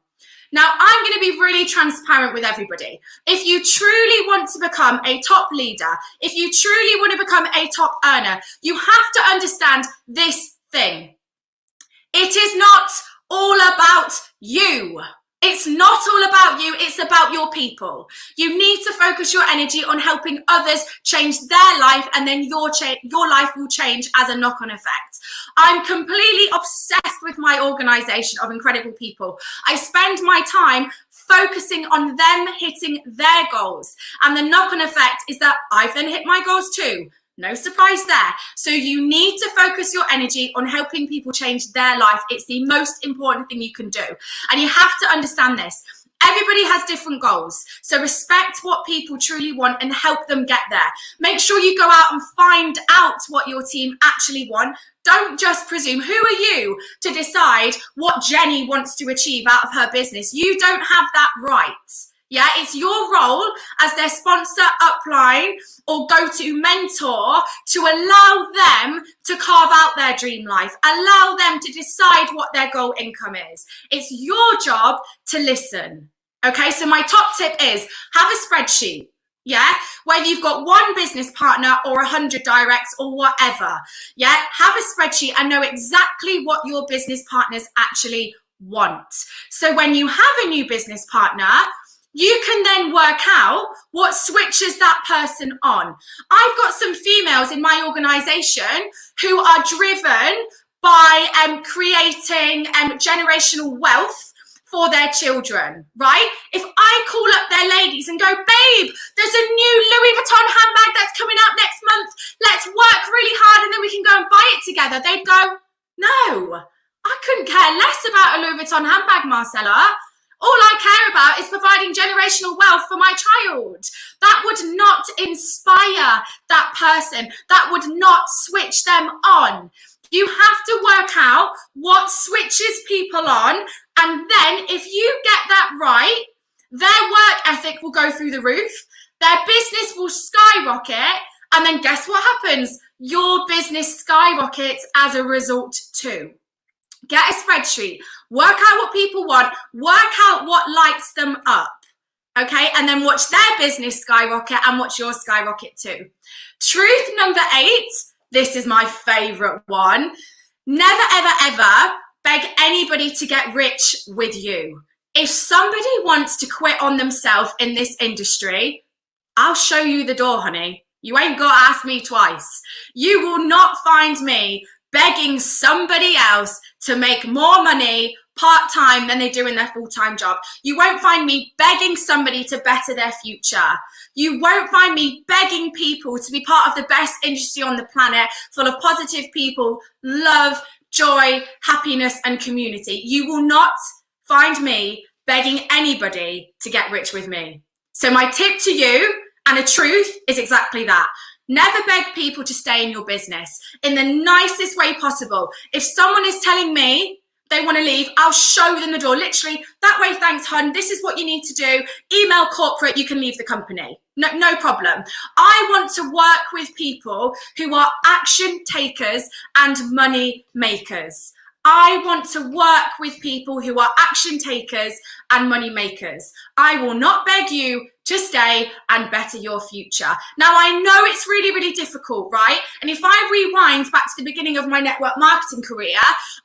Now, I'm going to be really transparent with everybody. If you truly want to become a top leader, if you truly want to become a top earner, you have to understand this thing. It is not all about you. It's not all about you. It's about your people. You need to focus your energy on helping others change their life, and then your life will change as a knock-on effect. I'm completely obsessed with my organization of incredible people. I spend my time focusing on them hitting their goals. And the knock-on effect is that I've then hit my goals too. No surprise there. So you need to focus your energy on helping people change their life. It's the most important thing you can do. And you have to understand this. Everybody has different goals. So respect what people truly want and help them get there. Make sure you go out and find out what your team actually want. Don't just presume. Who are you to decide what Jenny wants to achieve out of her business? You don't have that right. Yeah, it's your role as their sponsor, upline, or go-to mentor to allow them to carve out their dream life, allow them to decide what their goal income is. It's your job to listen. Okay, so my top tip is have a spreadsheet. Yeah, whether you've got one business partner or 100 directs or whatever. Yeah, have a spreadsheet and know exactly what your business partners actually want. So when you have a new business partner, you can then work out what switches that person on. I've got some females in my organization who are driven by creating generational wealth for their children, right? If I call up their ladies and go, babe, there's a new Louis Vuitton handbag that's coming out next month. Let's work really hard and then we can go and buy it together. They'd go, no, I couldn't care less about a Louis Vuitton handbag, Marcella. All I care about is providing generational wealth for my child. That would not inspire that person. That would not switch them on. You have to work out what switches people on. And then if you get that right, their work ethic will go through the roof. Their business will skyrocket. And then guess what happens? Your business skyrockets as a result too. Get a spreadsheet, work out what people want, work out what lights them up, okay? And then watch their business skyrocket and watch yours skyrocket too. Truth number 8, this is my favorite one. Never, ever, ever beg anybody to get rich with you. If somebody wants to quit on themselves in this industry, I'll show you the door, honey. You ain't got to ask me twice. You will not find me begging somebody else to make more money part-time than they do in their full-time job. You won't find me begging somebody to better their future. You won't find me begging people to be part of the best industry on the planet, full of positive people, love, joy, happiness, and community. You will not find me begging anybody to get rich with me. So my tip to you, and a truth, is exactly that. Never beg people to stay in your business in the nicest way possible. If someone is telling me they want to leave, I'll show them the door. Literally, that way, thanks, hun. This is what you need to do. Email corporate, you can leave the company. No problem. I want to work with people who are action takers and money makers. I want to work with people who are action takers and money makers. I will not beg you to stay and better your future. Now, I know it's really, really difficult, right? And if I rewind back to the beginning of my network marketing career,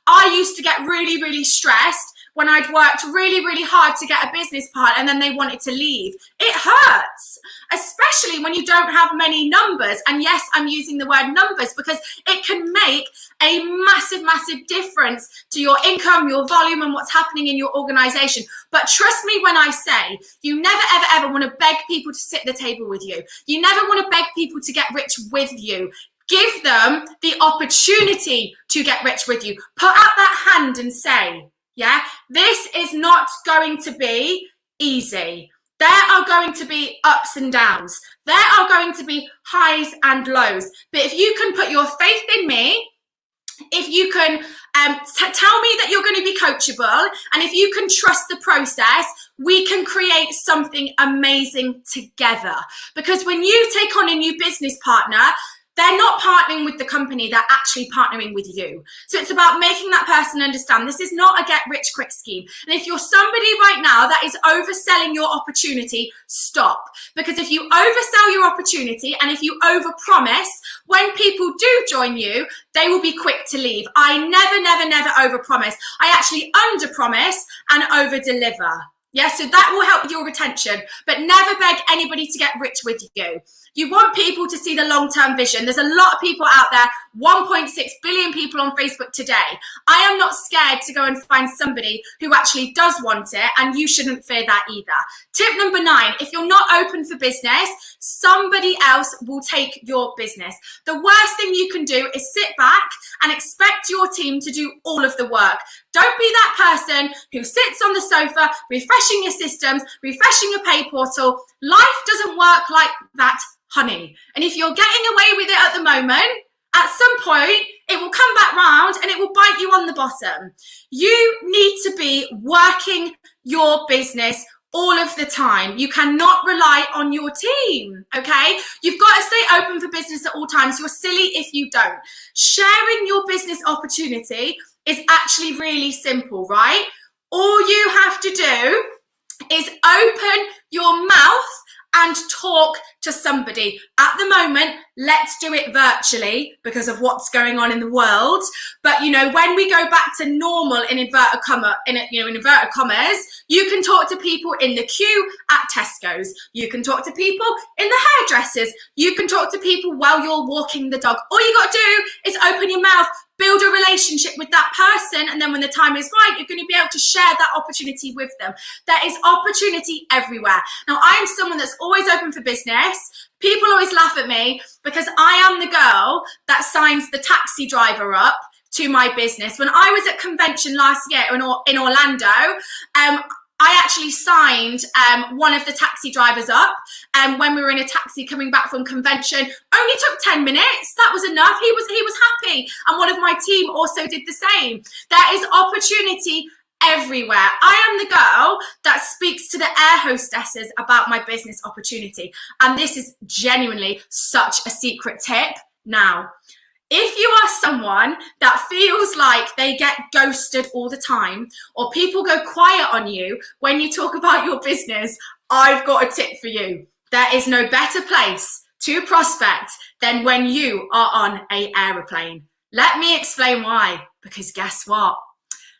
I used to get really, really stressed when I'd worked really, really hard to get a business partner and then they wanted to leave. It hurts, especially when you don't have many numbers. And yes, I'm using the word numbers because it can make a massive, massive difference to your income, your volume, and what's happening in your organization. But trust me when I say, you never, ever, ever want to beg people to sit at the table with you. You never want to beg people to get rich with you. Give them the opportunity to get rich with you. Put out that hand and say, yeah, this is not going to be easy. There are going to be ups and downs. There are going to be highs and lows. But if you can put your faith in me, if you can tell me that you're going to be coachable, and if you can trust the process, we can create something amazing together. Because when you take on a new business partner, they're not partnering with the company, they're actually partnering with you. So it's about making that person understand this is not a get rich quick scheme. And if you're somebody right now that is overselling your opportunity, stop. Because if you oversell your opportunity and if you overpromise, when people do join you, they will be quick to leave. I never overpromise. I actually underpromise and overdeliver. Yeah, so that will help your retention, but never beg anybody to get rich with you. You want people to see the long-term vision. There's a lot of people out there, 1.6 billion people on Facebook today. I am not scared to go and find somebody who actually does want it, and you shouldn't fear that either. Tip number 9, if you're not open for business, somebody else will take your business. The worst thing you can do is sit back and expect your team to do all of the work. Don't be that person who sits on the sofa, refreshing your systems, refreshing your pay portal. Life doesn't work like that, honey. And if you're getting away with it at the moment, at some point, it will come back round and it will bite you on the bottom. You need to be working your business all of the time. You cannot rely on your team, okay? You've got to stay open for business at all times. You're silly if you don't. Sharing your business opportunity is actually really simple, right? All you have to do is open your mouth and talk to somebody. At the moment, let's do it virtually because of what's going on in the world. But you know, when we go back to normal in inverted commas, you can talk to people in the queue at Tesco's. You can talk to people in the hairdressers. You can talk to people while you're walking the dog. All you got to do is open your mouth, build a relationship with that person, and then when the time is right, you're going to be able to share that opportunity with them. There is opportunity everywhere. Now, I am someone that's always open for business. People always laugh at me because I am the girl that signs the taxi driver up to my business. When I was at convention last year in Orlando, I actually signed one of the taxi drivers up when we were in a taxi coming back from convention. Only took 10 minutes. That was enough. He was happy. And one of my team also did the same. There is opportunity everywhere. I am the girl that speaks to the air hostesses about my business opportunity. And this is genuinely such a secret tip. Now, if you are someone that feels like they get ghosted all the time, or people go quiet on you when you talk about your business, I've got a tip for you. There is no better place to prospect than when you are on an aeroplane. Let me explain why. Because guess what?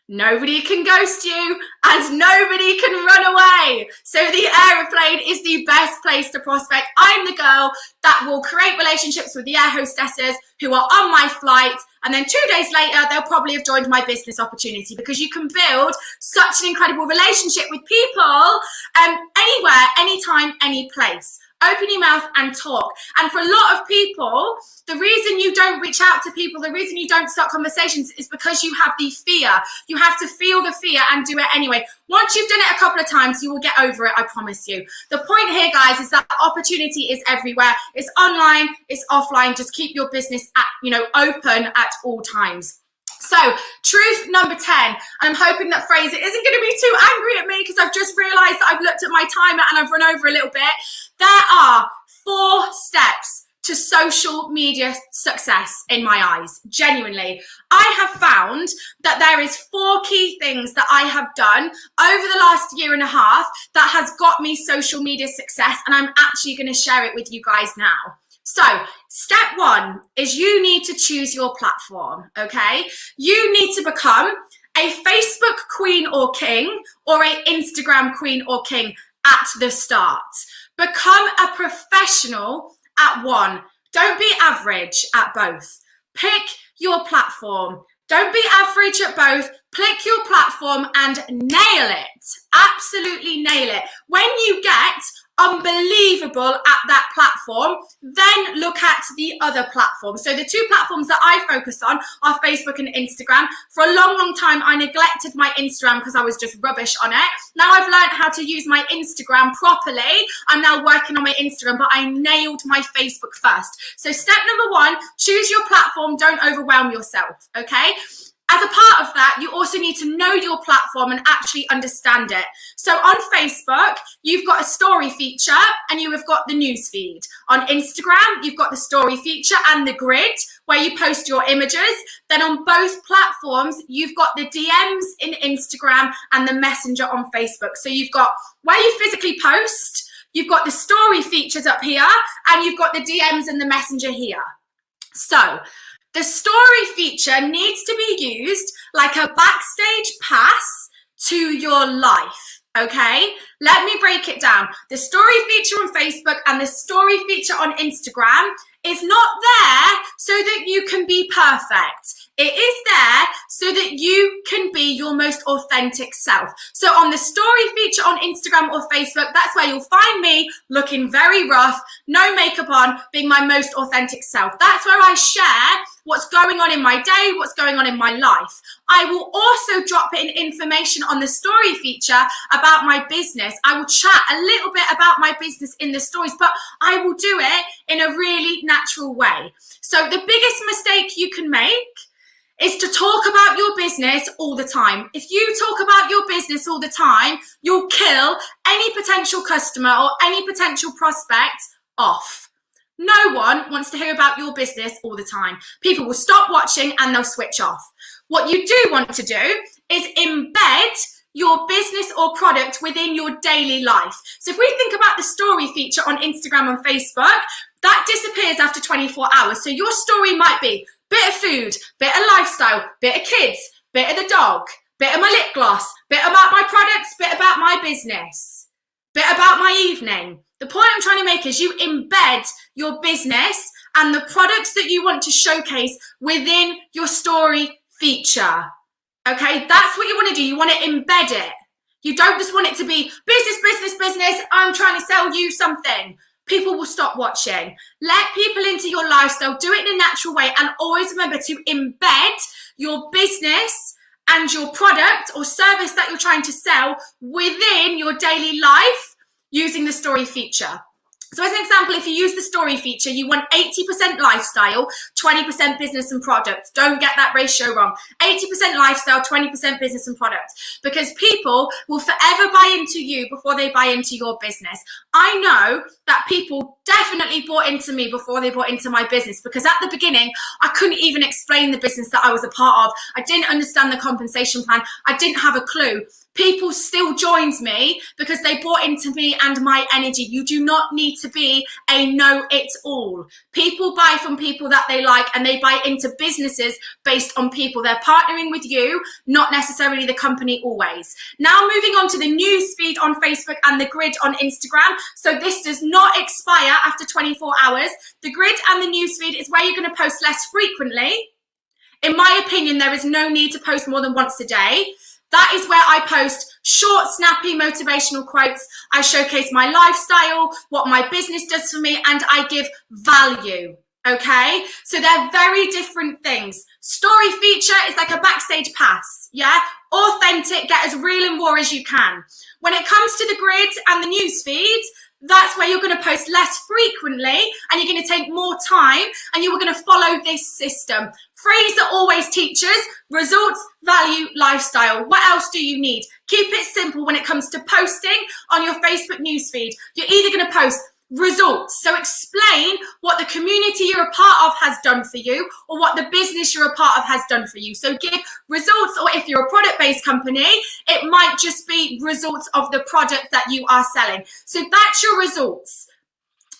Nobody can ghost you and nobody can run away. So the aeroplane is the best place to prospect. I'm the girl that will create relationships with the air hostesses who are on my flight. And then 2 days later, they'll probably have joined my business opportunity, because you can build such an incredible relationship with people anywhere, anytime, any place. Open your mouth and talk. And for a lot of people, the reason you don't reach out to people, the reason you don't start conversations is because you have the fear. You have to feel the fear and do it anyway. Once you've done it a couple of times, you will get over it, I promise you. The point here, guys, is that opportunity is everywhere. It's online, it's offline. Just keep your business open at all times. So, truth number 10, and I'm hoping that Fraser isn't going to be too angry at me because I've just realised that I've looked at my timer and I've run over a little bit. There are 4 steps to social media success in my eyes, genuinely. I have found that there is 4 key things that I have done over the last year and a half that has got me social media success, and I'm actually going to share it with you guys now. So, step 1 is you need to choose your platform, okay? You need to become a Facebook queen or king or an Instagram queen or king at the start. Become a professional at one. Don't be average at both. Pick your platform. Don't be average at both. Pick your platform and nail it. Absolutely nail it. When you get unbelievable at that platform, then look at the other platforms. So the two platforms that I focus on are Facebook and Instagram. For a long, long time, I neglected my Instagram because I was just rubbish on it. Now I've learned how to use my Instagram properly. I'm now working on my Instagram, but I nailed my Facebook first. So step number one, choose your platform. Don't overwhelm yourself, okay? As a part of that, you also need to know your platform and actually understand it. So on Facebook, you've got a story feature and you have got the news feed. On Instagram, you've got the story feature and the grid where you post your images. Then on both platforms, you've got the DMs in Instagram and the messenger on Facebook. So you've got where you physically post, you've got the story features up here, and you've got the DMs and the messenger here. So the story feature needs to be used like a backstage pass to your life, okay? Let me break it down. The story feature on Facebook and the story feature on Instagram is not there so that you can be perfect. It is there so that you can be your most authentic self. So on the story feature on Instagram or Facebook, that's where you'll find me looking very rough, no makeup on, being my most authentic self. That's where I share what's going on in my day, what's going on in my life. I will also drop in information on the story feature about my business. I will chat a little bit about my business in the stories, but I will do it in a really natural way. So the biggest mistake you can make is to talk about your business all the time. If you talk about your business all the time, you'll kill any potential customer or any potential prospect off. No one wants to hear about your business all the time. People will stop watching and they'll switch off. What you do want to do is embed your business or product within your daily life. So if we think about the story feature on Instagram and Facebook, that disappears after 24 hours. So your story might be bit of food, bit of lifestyle, bit of kids, bit of the dog, bit of my lip gloss, bit about my products, bit about my business, bit about my evening. The point I'm trying to make is you embed your business and the products that you want to showcase within your story feature. Okay, that's what you want to do. You want to embed it. You don't just want it to be business, business, business. I'm trying to sell you something. People will stop watching. Let people into your lifestyle. Do it in a natural way. And always remember to embed your business and your product or service that you're trying to sell within your daily life using the story feature. So as an example, if you use the story feature, you want 80% lifestyle, 20% business and product. Don't get that ratio wrong. 80% lifestyle, 20% business and product. Because people will forever buy into you before they buy into your business. I know that people definitely bought into me before they bought into my business, because at the beginning, I couldn't even explain the business that I was a part of. I didn't understand the compensation plan. I didn't have a clue. People still joined me because they bought into me and my energy. You do not need to be a know-it-all. People buy from people that they like, and they buy into businesses based on people. They're partnering with you, not necessarily the company always. Now moving on to the news feed on Facebook and the grid on Instagram. So this does not expire after 24 hours. The grid and the news feed is where you're going to post less frequently. In my opinion, there is no need to post more than once a day. That is where I post short, snappy, motivational quotes. I showcase my lifestyle, what my business does for me, and I give value, okay? So they're very different things. Story feature is like a backstage pass, yeah? Authentic, get as real and raw as you can. When it comes to the grid and the news feeds, that's where you're going to post less frequently and you're going to take more time and you're going to follow this system. Phrase are always teachers, results, value, lifestyle. What else do you need? Keep it simple when it comes to posting on your Facebook newsfeed. You're either going to post results, so explain what the community you're a part of has done for you, or what the business you're a part of has done for you. So give results, or if you're a product-based company, it might just be results of the product that you are selling. So that's your results.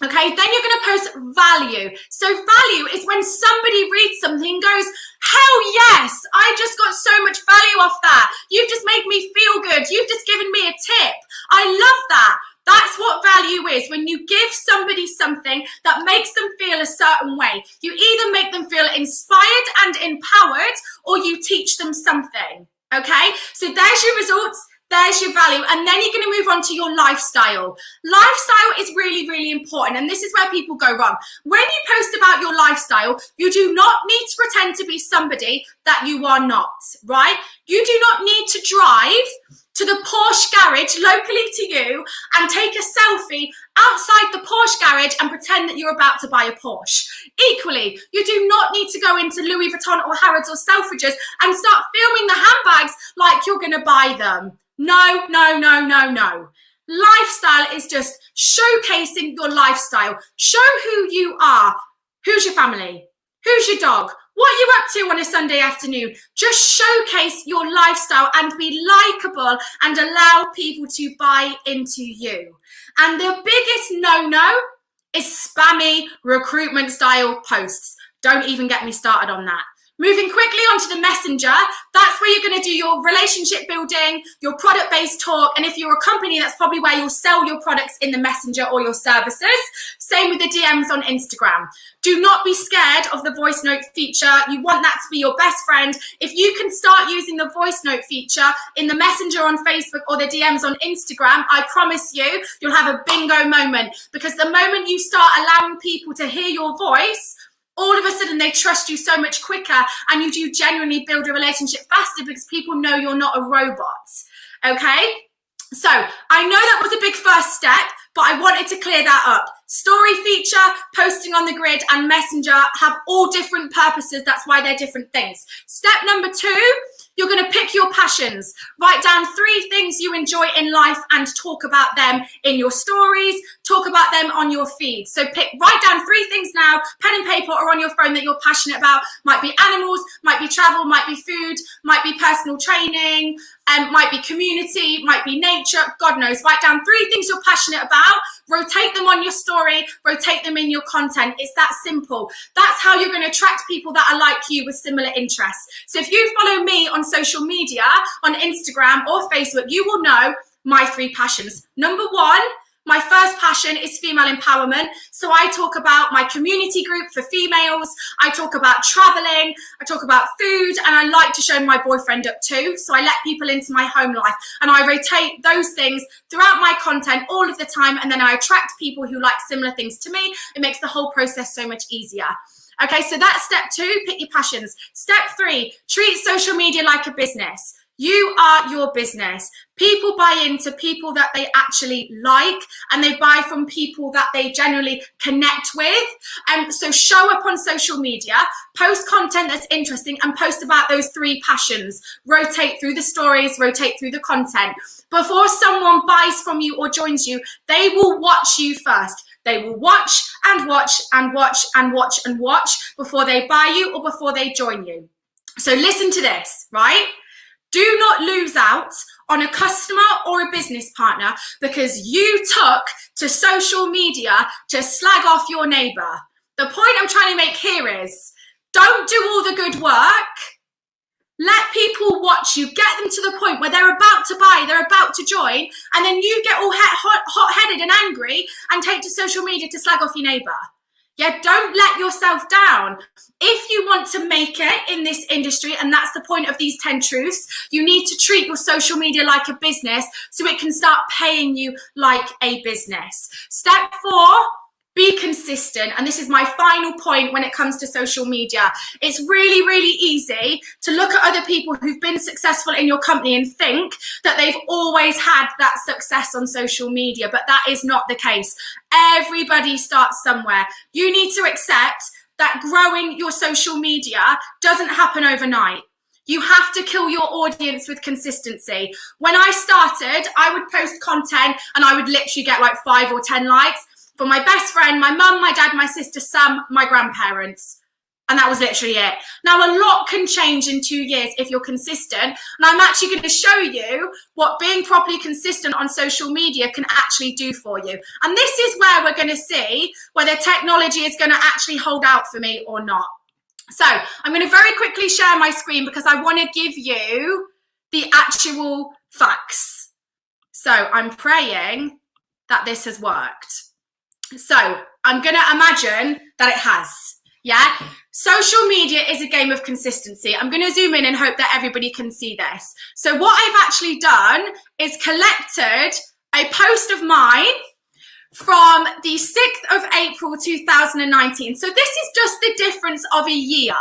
Okay, then you're going to post value. So value is when somebody reads something and goes, hell yes, I just got so much value off that. You've just made me feel good. You've just given me a tip. I love that. That's what value is, when you give somebody something that makes them feel a certain way. You either make them feel inspired and empowered, or you teach them something, okay? So there's your results, There's your value. And then you're going to move on to your lifestyle. Lifestyle is really, really important. And this is where people go wrong. When you post about your lifestyle, you do not need to pretend to be somebody that you are not, right? You do not need to drive to the Porsche garage locally to you and take a selfie outside the Porsche garage and pretend that you're about to buy a Porsche. Equally, you do not need to go into Louis Vuitton or Harrods or Selfridges and start filming the handbags like you're going to buy them. No, no, no, no, no. Lifestyle is just showcasing your lifestyle. Show who you are. Who's your family? Who's your dog? What are you up to on a Sunday afternoon? Just showcase your lifestyle and be likable and allow people to buy into you. And the biggest no-no is spammy recruitment style posts. Don't even get me started on that. Moving quickly onto the messenger, that's where you're going to do your relationship building, your product-based talk, and if you're a company, that's probably where you'll sell your products in the messenger or your services. Same with the DMs on Instagram. Do not be scared of the voice note feature. You want that to be your best friend. If you can start using the voice note feature in the messenger on Facebook or the DMs on Instagram, I promise you, you'll have a bingo moment, because the moment you start allowing people to hear your voice, all of a sudden they trust you so much quicker, and you do genuinely build a relationship faster because people know you're not a robot. Okay? So I know that was a big first step, but I wanted to clear that up. Story feature, posting on the grid, and messenger have all different purposes. That's why they're different things. Step number 2, you're going to pick your passions. Write down 3 things you enjoy in life and talk about them in your stories. Talk about them on your feed. So write down 3 things now, pen and paper or on your phone, that you're passionate about. Might be animals, might be travel, might be food, might be personal training, might be community, might be nature, God knows. Write down 3 things you're passionate about, rotate them on your story, rotate them in your content. It's that simple. That's how you're going to attract people that are like you with similar interests. So if you follow me on social media, on Instagram or Facebook, you will know my 3 passions. Number 1, my first passion is female empowerment. So I talk about my community group for females. I talk about traveling. I talk about food. And I like to show my boyfriend up too. So I let people into my home life. And I rotate those things throughout my content all of the time. And then I attract people who like similar things to me. It makes the whole process so much easier. Okay, so that's step 2, pick your passions. Step 3, treat social media like a business. You are your business. People buy into people that they actually like, and they buy from people that they generally connect with. So show up on social media, post content that's interesting, and post about those 3 passions. Rotate through the stories, rotate through the content. Before someone buys from you or joins you, they will watch you first. They will watch and watch and watch and watch and watch before they buy you or before they join you. So listen to this, right? Do not lose out on a customer or a business partner because you took to social media to slag off your neighbor. The point I'm trying to make here is, don't do all the good work. Let people watch you, get them to the point where they're about to buy, they're about to join, and then you get all hot-headed and angry and take to social media to slag off your neighbor. Yeah, don't let yourself down. If you want to make it in this industry, and that's the point of these 10 truths, you need to treat your social media like a business so it can start paying you like a business. Step 4, be consistent. And this is my final point when it comes to social media. It's really, really easy to look at other people who've been successful in your company and think that they've always had that success on social media, but that is not the case. Everybody starts somewhere. You need to accept that growing your social media doesn't happen overnight. You have to kill your audience with consistency. When I started, I would post content and I would literally get like 5 or 10 likes. For my best friend, my mum, my dad, my sister, Sam, my grandparents. And that was literally it. Now, a lot can change in 2 years if you're consistent. And I'm actually going to show you what being properly consistent on social media can actually do for you. And this is where we're going to see whether technology is going to actually hold out for me or not. So I'm going to very quickly share my screen because I want to give you the actual facts. So I'm praying that this has worked. So I'm going to imagine that it has. Yeah. Social media is a game of consistency. I'm going to zoom in and hope that everybody can see this. So what I've actually done is collected a post of mine from the 6th of April 2019. So this is just the difference of a year.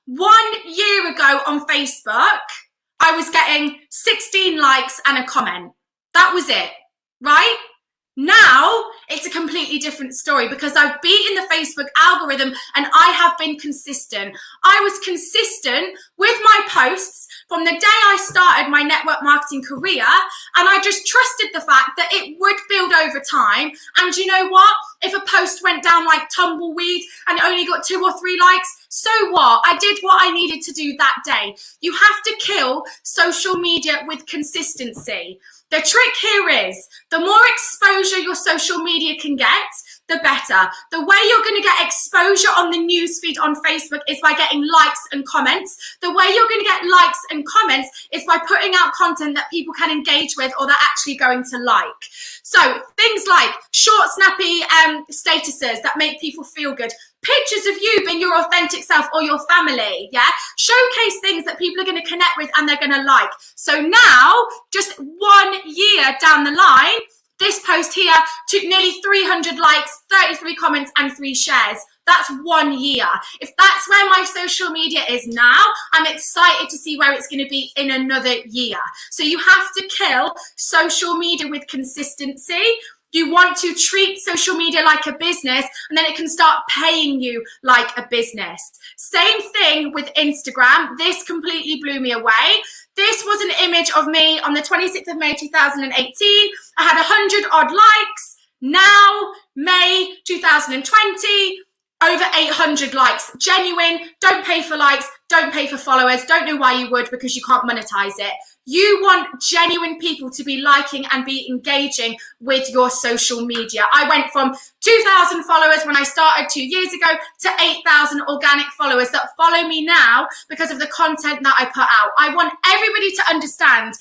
1 year ago on Facebook, I was getting 16 likes and a comment. That was it, right? Now it's a completely different story because I've beaten the Facebook algorithm and I have been consistent. I was consistent with my posts from the day I started my network marketing career, and I just trusted the fact that it would build over time. And you know what? If a post went down like tumbleweed and it only got 2 or 3 likes, so what? I did what I needed to do that day. You have to kill social media with consistency. The trick here is the more exposure your social media can get, the better. The way you're going to get exposure on the newsfeed on Facebook is by getting likes and comments. The way you're going to get likes and comments is by putting out content that people can engage with or they're actually going to like. So things like short, snappy statuses that make people feel good. Pictures of you being your authentic self or your family, yeah? Showcase things that people are going to connect with and they're going to like. So now, just 1 year down the line, this post here took nearly 300 likes, 33 comments, and 3 shares. That's 1 year. If that's where my social media is now, I'm excited to see where it's going to be in another year. So you have to kill social media with consistency. You want to treat social media like a business, and then it can start paying you like a business. Same thing with Instagram. This completely blew me away. This was an image of me on the 26th of May 2018. I had 100 odd likes. Now, May 2020, over 800 likes. Genuine, don't pay for likes, don't pay for followers, don't know why you would because you can't monetize it. You want genuine people to be liking and be engaging with your social media. I went from 2,000 followers when I started 2 years ago to 8,000 organic followers that follow me now because of the content that I put out. I want everybody to understand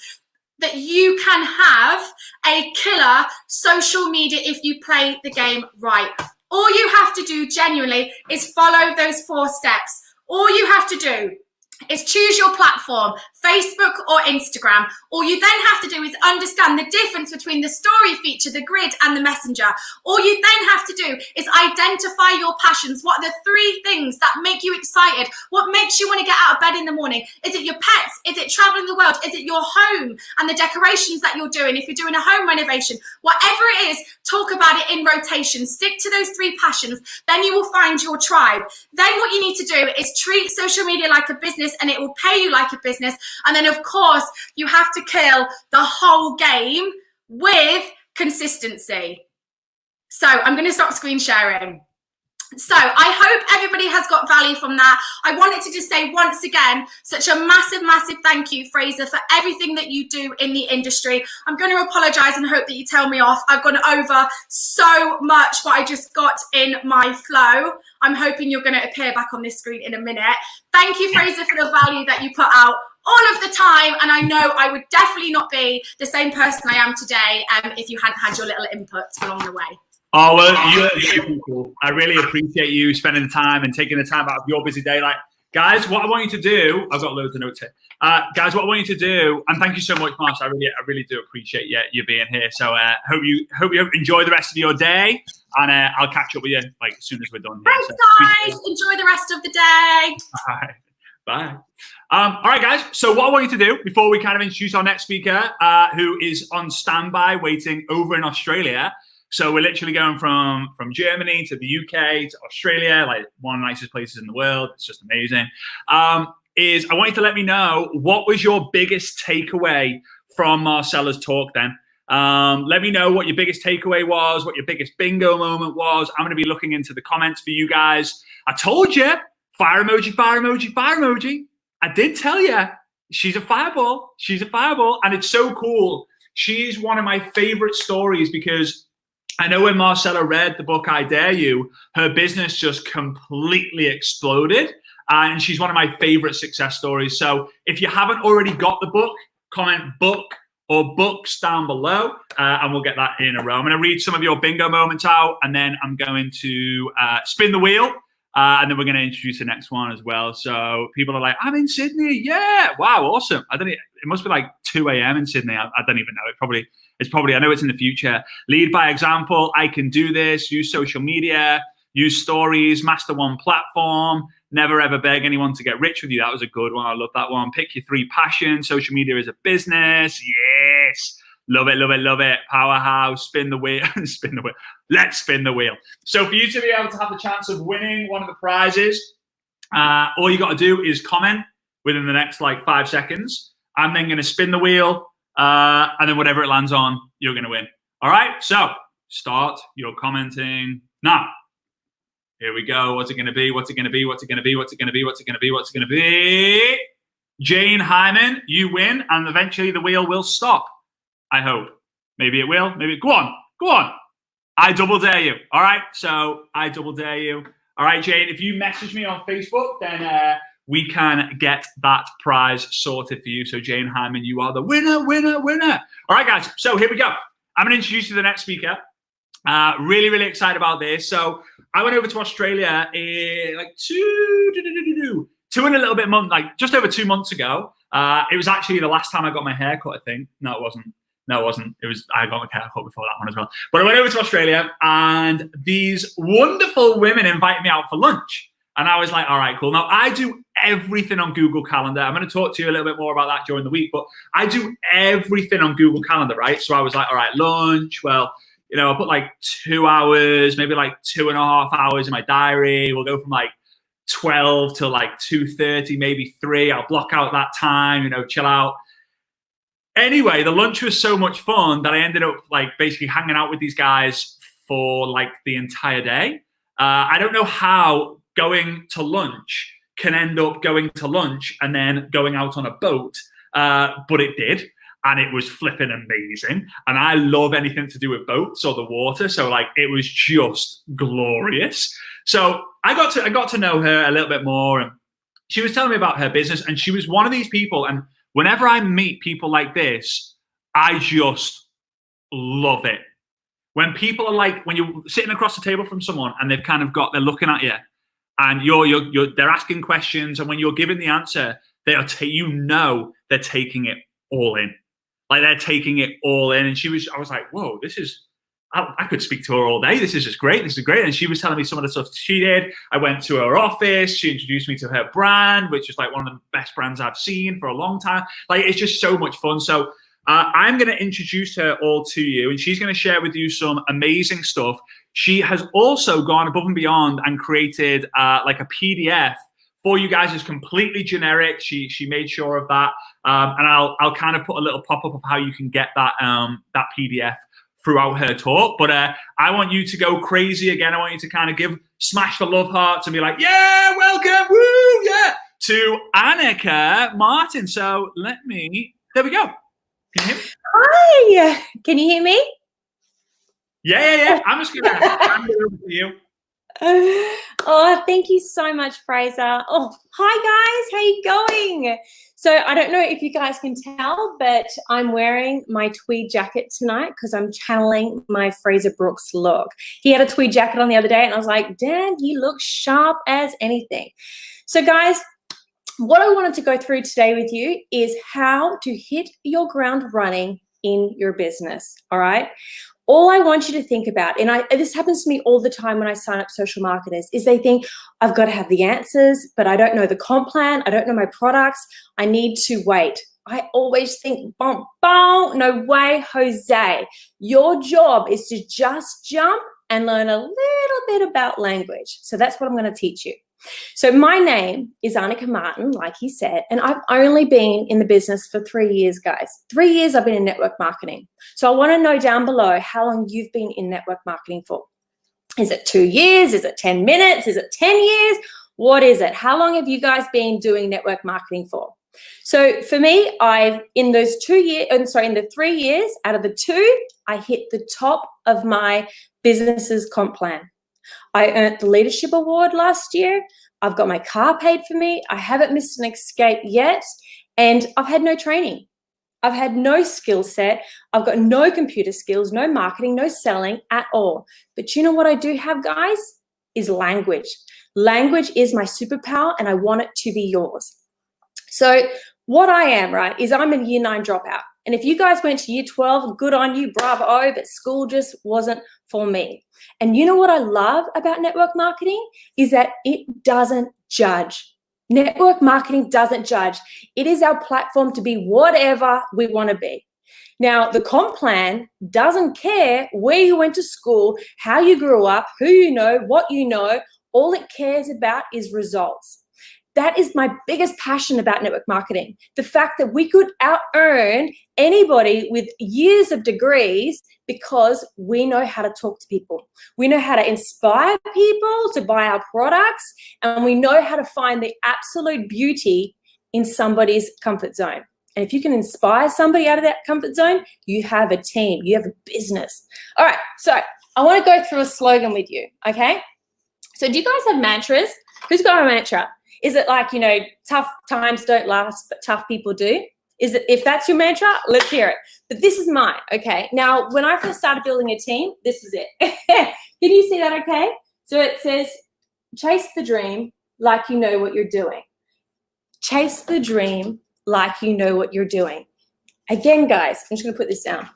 that you can have a killer social media if you play the game right. All you have to do genuinely is follow those 4 steps. All you have to do is choose your platform, Facebook or Instagram. All you then have to do is understand the difference between the story feature, the grid, and the messenger. All you then have to do is identify your passions. What are the 3 things that make you excited? What makes you want to get out of bed in the morning? Is it your pets? Is it traveling the world? Is it your home and the decorations that you're doing? If you're doing a home renovation, whatever it is, talk about it in rotation. Stick to those 3 passions. Then you will find your tribe. Then what you need to do is treat social media like a business, and it will pay you like a business. And then, of course, you have to kill the whole game with consistency. So I'm going to stop screen sharing. So I hope everybody has got value from that. I wanted to just say once again, such a massive, massive thank you, Fraser, for everything that you do in the industry. I'm going to apologize and hope that you tell me off. I've gone over so much, but I just got in my flow. I'm hoping you're going to appear back on this screen in a minute. Thank you, Fraser, for the value that you put out all of the time. And I know I would definitely not be the same person I am today if you hadn't had your little inputs along the way. Oh, well, you're very cool. I really appreciate you spending the time and taking the time out of your busy day. Like, guys, what I want you to do, I've got loads of notes here. Guys, what I want you to do, and thank you so much, Marcia. I really do appreciate you being here. So hope you enjoy the rest of your day, and I'll catch up with you like as soon as we're done here. Thanks, guys. Enjoy the rest of the day. All right. Bye. All right, guys. So what I want you to do before we kind of introduce our next speaker, who is on standby waiting over in Australia. So we're literally going from Germany to the UK to Australia, like one of the nicest places in the world. It's just amazing. I want you to let me know, what was your biggest takeaway from Marcella's talk then? Let me know what your biggest takeaway was, what your biggest bingo moment was. I'm going to be looking into the comments for you guys. I told you, fire emoji, fire emoji, fire emoji. I did tell you, she's a fireball. She's a fireball. And it's so cool. She's one of my favorite stories because I know when Marcella read the book, I Dare You, her business just completely exploded. And she's one of my favorite success stories. So if you haven't already got the book, comment book or books down below, and we'll get that in a row. I'm going to read some of your bingo moments out, and then I'm going to spin the wheel. And then we're going to introduce the next one as well. So people are like, I'm in Sydney. Yeah. Wow. Awesome. It must be like 2 a.m. in Sydney. I don't even know. It's probably, I know it's in the future. Lead by example. I can do this. Use social media. Use stories. Master one platform. Never ever beg anyone to get rich with you. That was a good one. I love that one. Pick your 3 passions. Social media is a business. Yes. Love it, love it, love it. Powerhouse, spin the wheel, spin the wheel. Let's spin the wheel. So for you to be able to have the chance of winning one of the prizes, all you got to do is comment within the next like 5 seconds. I'm then going to spin the wheel, and then whatever it lands on, you're going to win. All right, so start your commenting now. Here we go. What's it going to be? What's it going to be? What's it going to be? What's it going to be? What's it going to be? What's it going to be? Jane Hyman, you win, and eventually the wheel will stop. I hope. Maybe it will. Maybe. Go on. Go on. I double dare you. All right. So I double dare you. All right, Jane. If you message me on Facebook, then we can get that prize sorted for you. So Jane Hyman, you are the winner, winner, winner. All right, guys. So here we go. I'm going to introduce you to the next speaker. Really, really excited about this. So I went over to Australia like two and a little bit month, like just over 2 months ago. It was actually the last time I got my hair cut, I think. No, it wasn't. I got my hair cut before that one as well. But I went over to Australia and these wonderful women invited me out for lunch. And I was like, all right, cool. Now I do everything on Google Calendar. I'm going to talk to you a little bit more about that during the week, but I do everything on Google Calendar, right? So I was like, all right, lunch. Well, you know, I'll put like 2 hours, maybe like 2.5 hours in my diary. We'll go from like 12 till like 2:30, maybe 3. I'll block out that time, you know, chill out. Anyway, the lunch was so much fun that I ended up like basically hanging out with these guys for like the entire day. I don't know how going to lunch can end up going to lunch and then going out on a boat, but it did. And it was flipping amazing. And I love anything to do with boats or the water. So like, it was just glorious. So I got to know her a little bit more. And she was telling me about her business. And she was one of these people. And whenever I meet people like this, I just love it. When people are like, when you're sitting across the table from someone and they've kind of they're looking at you and they're asking questions. And when you're giving the answer, they're taking it all in. Like they're taking it all in. And I was like, whoa, I could speak to her all day. This is just great. This is great. And she was telling me some of the stuff she did. I went to her office. She introduced me to her brand, which is like one of the best brands I've seen for a long time. Like, it's just so much fun. So I'm going to introduce her all to you, and she's going to share with you some amazing stuff. She has also gone above and beyond and created like a PDF for you guys. Is completely generic. She made sure of that. And I'll kind of put a little pop-up of how you can get that that PDF throughout her talk. But I want you to go crazy again. I want you to kind of smash the love hearts and be like, yeah, welcome, woo, yeah, to Annika Martin. So there we go. Can you hear me? Hi, can you hear me? Yeah. I'm just gonna hand it over to you. Oh, thank you so much, Fraser. Oh, hi guys, how you going? So I don't know if you guys can tell, but I'm wearing my tweed jacket tonight because I'm channeling my Fraser Brooks look. He had a tweed jacket on the other day and I was like, Dad, you look sharp as anything. So guys, what I wanted to go through today with you is how to hit your ground running in your business, all right? All I want you to think about, and this happens to me all the time when I sign up social marketers, is they think, I've got to have the answers, but I don't know the comp plan, I don't know my products, I need to wait. I always think, bum, bum, no way, Jose. Your job is to just jump and learn a little bit about language. So that's what I'm going to teach you. So my name is Annika Martin, like he said, and I've only been in the business for 3 years, guys. 3 years I've been in network marketing. So I want to know down below how long you've been in network marketing for. Is it 2 years? Is it 10 minutes? Is it 10 years? What is it? How long have you guys been doing network marketing for? So for me, in the 3 years out of the 2, I hit the top of my business's comp plan. I earned the leadership award last year. I've got my car paid for me. I haven't missed an escape yet. And I've had no training. I've had no skill set. I've got no computer skills, no marketing, no selling at all. But you know what I do have, guys? is language. Language is my superpower, and I want it to be yours. So what I am, right, is I'm a year 9 dropout. And if you guys went to year 12, good on you, bravo, but school just wasn't for me. And you know what I love about network marketing is that it doesn't judge. Network marketing doesn't judge. It is our platform to be whatever we want to be. Now, the comp plan doesn't care where you went to school, how you grew up, who you know, what you know. All it cares about is results. That is my biggest passion about network marketing. The fact that we could out-earn anybody with years of degrees because we know how to talk to people. We know how to inspire people to buy our products, and we know how to find the absolute beauty in somebody's comfort zone. And if you can inspire somebody out of that comfort zone, you have a team, you have a business. All right, so I want to go through a slogan with you, okay? So do you guys have mantras? Who's got a mantra? Is it like, tough times don't last, but tough people do? Is it, if that's your mantra, let's hear it. But this is mine, okay? Now, when I first started building a team, this was it. Can you see that okay? So it says, chase the dream like you know what you're doing. Chase the dream like you know what you're doing. Again, guys, I'm just going to put this down.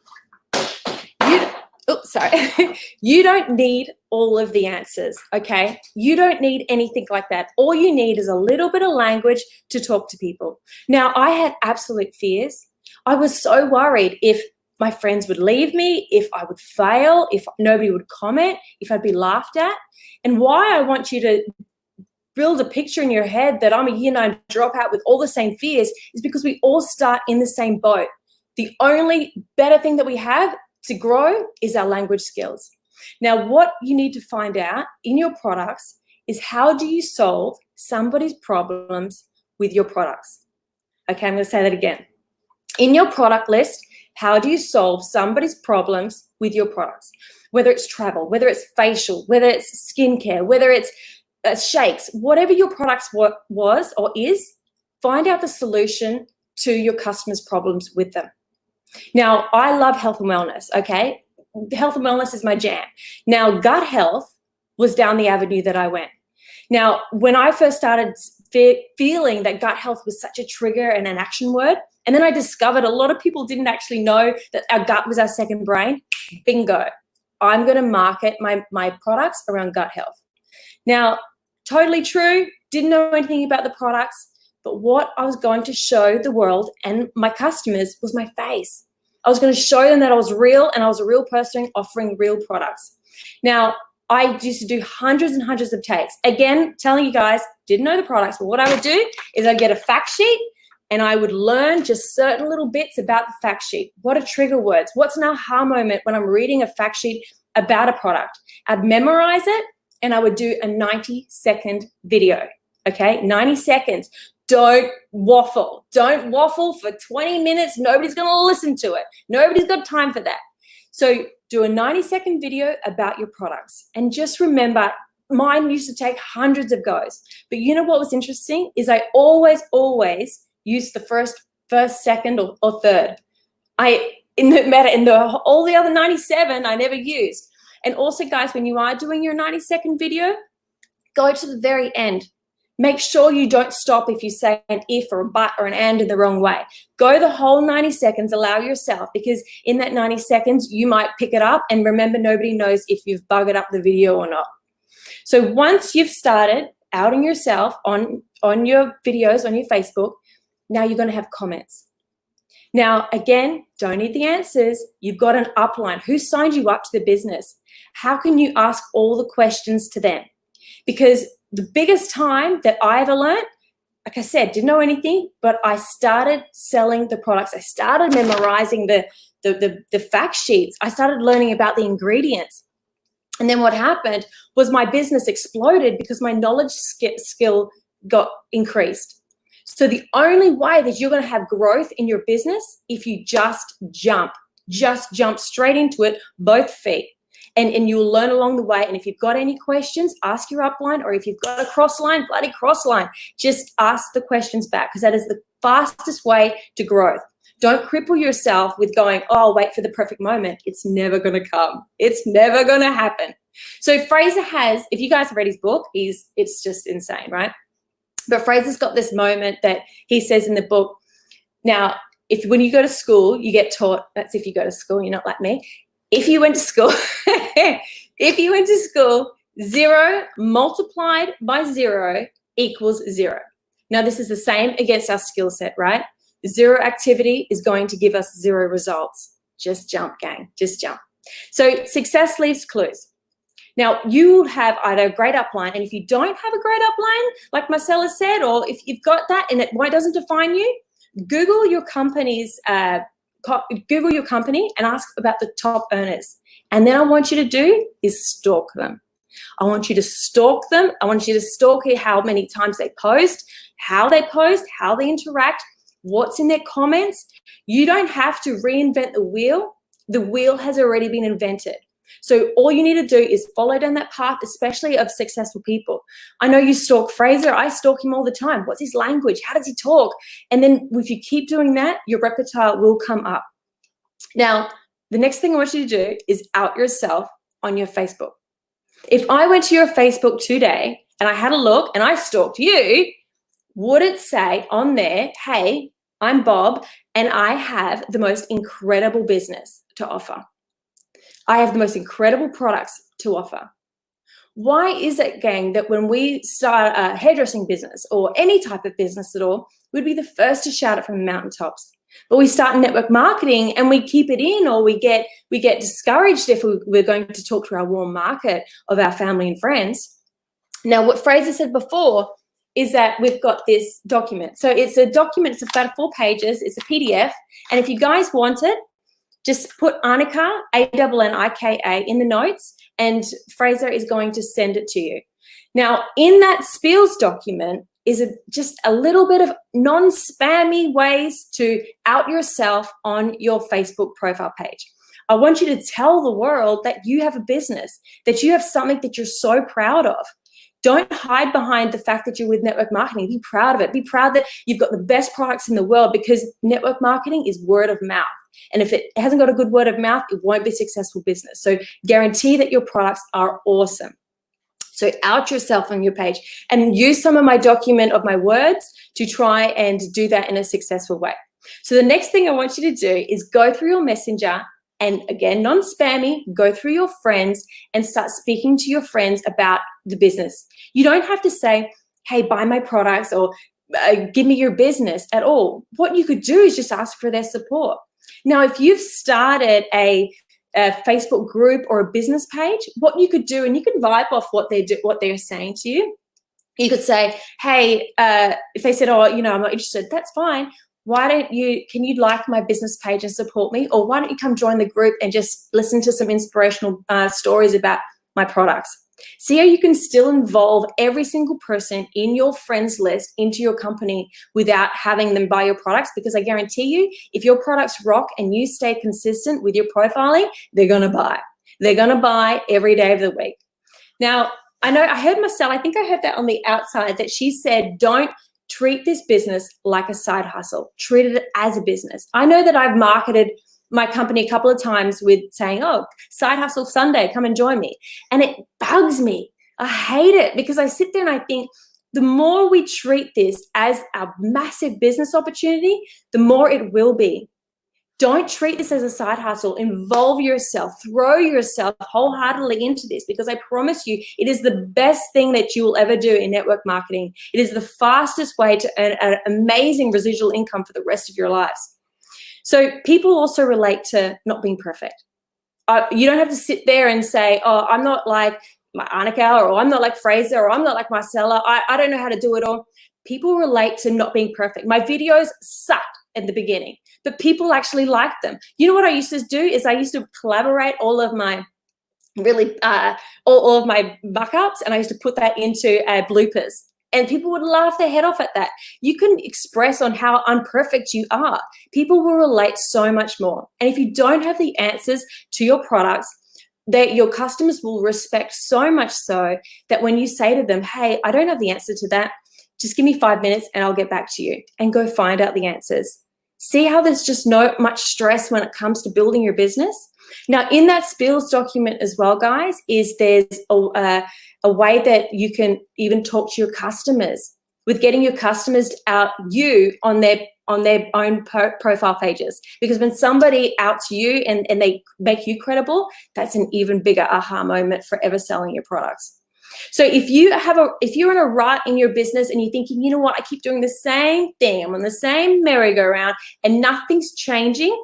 You don't need all of the answers, okay? You don't need anything like that. All you need is a little bit of language to talk to people. Now, I had absolute fears. I was so worried if my friends would leave me, if I would fail, if nobody would comment, if I'd be laughed at. And why I want you to build a picture in your head that I'm a year 9 dropout with all the same fears is because we all start in the same boat. The only better thing that we have to grow is our language skills. Now, what you need to find out in your products is how do you solve somebody's problems with your products? Okay, I'm going to say that again. In your product list, how do you solve somebody's problems with your products? Whether it's travel, whether it's facial, whether it's skincare, whether it's shakes, whatever your products was or is, find out the solution to your customers' problems with them. Now, I love health and wellness, okay? Health and wellness is my jam. Now, gut health was down the avenue that I went. Now, when I first started feeling that gut health was such a trigger and an action word, and then I discovered a lot of people didn't actually know that our gut was our second brain, bingo. I'm going to market my products around gut health. Now, totally true, didn't know anything about the products, but what I was going to show the world and my customers was my face. I was going to show them that I was real and I was a real person offering real products. Now, I used to do hundreds and hundreds of takes. Again, telling you guys, didn't know the products, but what I would do is I'd get a fact sheet and I would learn just certain little bits about the fact sheet. What are trigger words? What's an aha moment when I'm reading a fact sheet about a product? I'd memorize it and I would do a 90-second video, okay? 90 seconds. Don't waffle. Don't waffle for 20 minutes. Nobody's going to listen to it. Nobody's got time for that. So do a 90-second video about your products. And just remember, mine used to take hundreds of goes. But you know what was interesting is I always used the first, second, or third. All the other 97, I never used. And also, guys, when you are doing your 90-second video, go to the very end. Make sure you don't stop if you say an if or a but or an and in the wrong way. Go the whole 90 seconds, allow yourself, because in that 90 seconds, you might pick it up, and remember, nobody knows if you've buggered up the video or not. So once you've started outing yourself on your videos, on your Facebook, now you're going to have comments. Now, again, don't need the answers. You've got an upline. Who signed you up to the business? How can you ask all the questions to them? Because the biggest time that I ever learned, like I said, didn't know anything, but I started selling the products. I started memorizing the fact sheets. I started learning about the ingredients. And then what happened was my business exploded because my knowledge skill got increased. So the only way that you're going to have growth in your business if you just jump straight into it, both feet. And you'll learn along the way. And if you've got any questions, ask your upline, or if you've got a crossline, bloody crossline, just ask the questions back, because that is the fastest way to growth. Don't cripple yourself with going, oh, I'll wait for the perfect moment. It's never going to come. It's never going to happen. So Fraser has, if you guys have read his book, it's just insane, right? But Fraser's got this moment that he says in the book, now, when you go to school, you get taught, that's if you go to school, you're not like me. If you went to school, 0 multiplied by 0 equals 0. Now, this is the same against our skill set, right? 0 activity is going to give us 0 results. Just jump, gang, just jump. So success leaves clues. Now, you will have either a great upline, and if you don't have a great upline, like Marcella said, or if you've got that and it doesn't define you, Google your company and ask about the top earners. And then I want you to do is stalk them. I want you to stalk them. I want you to stalk how many times they post, how they interact, what's in their comments. You don't have to reinvent the wheel. The wheel has already been invented. So all you need to do is follow down that path, especially of successful people. I know you stalk Fraser. I stalk him all the time. What's his language? How does he talk? And then if you keep doing that, your repertoire will come up. Now, the next thing I want you to do is out yourself on your Facebook. If I went to your Facebook today and I had a look and I stalked you, would it say on there, hey, I'm Bob and I have the most incredible business to offer? I have the most incredible products to offer. Why is it, gang, that when we start a hairdressing business or any type of business at all, we'd be the first to shout it from the mountaintops? But we start network marketing and we keep it in, or we get discouraged if we're going to talk to our warm market of our family and friends. Now, what Fraser said before is that we've got this document. So it's a document, it's about 4 pages, it's a PDF. And if you guys want it, just put Annika, A-N-N-I-K-A, in the notes, and Fraser is going to send it to you. Now, in that Spiels document is just a little bit of non-spammy ways to out yourself on your Facebook profile page. I want you to tell the world that you have a business, that you have something that you're so proud of. Don't hide behind the fact that you're with network marketing. Be proud of it. Be proud that you've got the best products in the world, because network marketing is word of mouth. And if it hasn't got a good word of mouth, it won't be a successful business. So guarantee that your products are awesome. So out yourself on your page and use some of my document of my words to try and do that in a successful way. So the next thing I want you to do is go through your messenger, and again, non-spammy, go through your friends and start speaking to your friends about the business. You don't have to say, hey, buy my products or give me your business at all. What you could do is just ask for their support. Now, if you've started a Facebook group or a business page, what you could do, and you can vibe off what they're saying to you. You could say, hey, if they said, oh, I'm not interested, that's fine. Can you like my business page and support me? Or why don't you come join the group and just listen to some inspirational stories about my products? See how you can still involve every single person in your friends list into your company without having them buy your products, because I guarantee you, if your products rock and you stay consistent with your profiling, they're going to buy. They're going to buy every day of the week. Now, I heard Marcella, I think I heard that on the outside, that she said, don't treat this business like a side hustle. Treat it as a business. I know that I've marketed my company a couple of times with saying, oh, side hustle Sunday, come and join me. And it bugs me. I hate it, because I sit there and I think the more we treat this as a massive business opportunity, the more it will be. Don't treat this as a side hustle. Involve yourself. Throw yourself wholeheartedly into this, because I promise you, it is the best thing that you will ever do in network marketing. It is the fastest way to earn an amazing residual income for the rest of your lives. So people also relate to not being perfect. You don't have to sit there and say, oh, I'm not like Annika, or I'm not like Fraser, or I'm not like Marcella. I don't know how to do it all. People relate to not being perfect. My videos sucked at the beginning, but people actually liked them. You know what I used to do is I used to collaborate all of my all of my muck-ups, and I used to put that into bloopers. And people would laugh their head off at that. You can express on how imperfect you are. People will relate so much more. And if you don't have the answers to your products, your customers will respect so much so that when you say to them, hey, I don't have the answer to that, just give me 5 minutes and I'll get back to you, and go find out the answers. See how there's just no much stress when it comes to building your business? Now, in that spills document as well, guys, there's a way that you can even talk to your customers with getting your customers out you on their own profile pages. Because when somebody outs you and they make you credible, that's an even bigger aha moment for ever selling your products. So if you're in a rut in your business and you're thinking, you know what, I keep doing the same thing, I'm on the same merry-go-round and nothing's changing,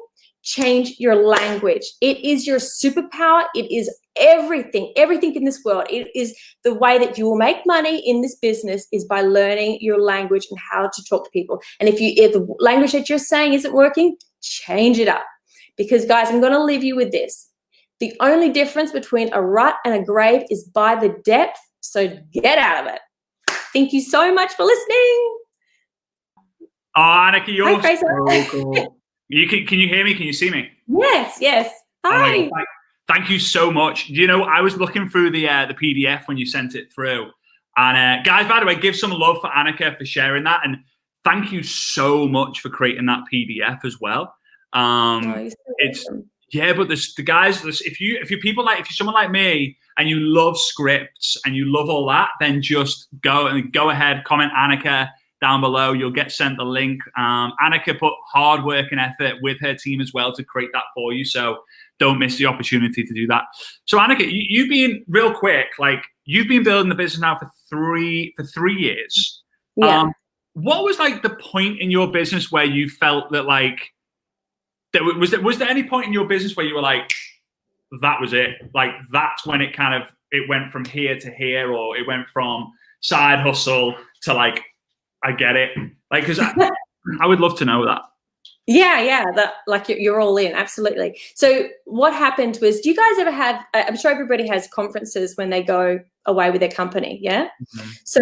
change your language. It is your superpower. It is everything in this world. It is the way that you will make money in this business is by learning your language and how to talk to people. And if the language that you're saying isn't working, change it up. Because guys, I'm going to leave you with this. The only difference between a rut and a grave is by the depth. So get out of it. Thank you so much for listening. Oh, Annika, you're Hi, so cool. Can you hear me? Can you see me? Yes. Hi. Oh, thank you so much. You know, I was looking through the PDF when you sent it through. And guys, by the way, give some love for Annika for sharing that. And thank you so much for creating that PDF as well. It's yeah, but the guys, if you're someone like me and you love scripts and you love all that, then just go ahead, comment Annika down below. You'll get sent the link. Annika put hard work and effort with her team as well to create that for you. So don't miss the opportunity to do that. So Annika, you've been real quick, like you've been building the business now for three years. Yeah. What was like the point in your business where you felt that like, was there any point in your business where you were like, that was it? Like that's when it went from here to here, or it went from side hustle to like, I get it. Like, cause I would love to know that. Yeah. That like you're all in. Absolutely. So what happened was, do you guys ever have, I'm sure everybody has conferences when they go away with their company. Yeah. Mm-hmm. So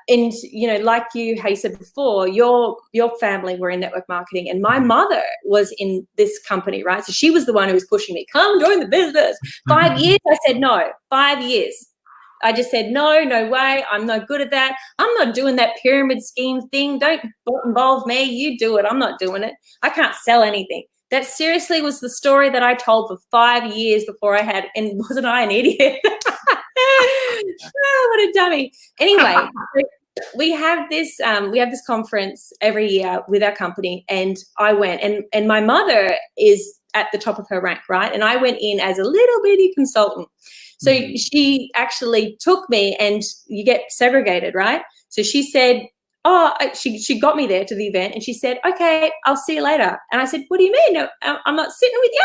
and you know, like how you said before, your family were in network marketing and my mother was in this company, right? So she was the one who was pushing me, come join the business. 5 years. I said, no, 5 years. I just said, no way. I'm not good at that. I'm not doing that pyramid scheme thing. Don't involve me. You do it. I'm not doing it. I can't sell anything. That seriously was the story that I told for 5 years before I had, and wasn't I an idiot? Oh, what a dummy. Anyway, we have this conference every year with our company, and I went, and my mother is at the top of her rank, right? And I went in as a little bitty consultant. So she actually took me, and you get segregated, right? So she said, she got me there to the event, and she said, okay, I'll see you later. And I said, what do you mean? No, I'm not sitting with you.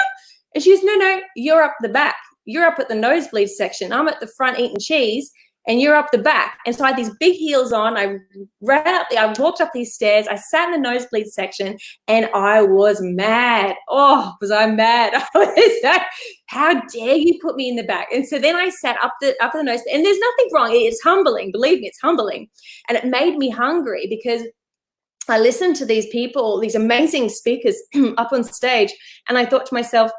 And she goes, no, you're up the back. You're up at the nosebleed section. I'm at the front eating cheese, and you're up the back. And so I had these big heels on. I walked up these stairs. I sat in the nosebleed section, and I was mad. Oh, was I mad? I was like, how dare you put me in the back? And so then I sat up the nose, and there's nothing wrong. It's humbling. Believe me, it's humbling. And it made me hungry because I listened to these people, these amazing speakers up on stage, and I thought to myself,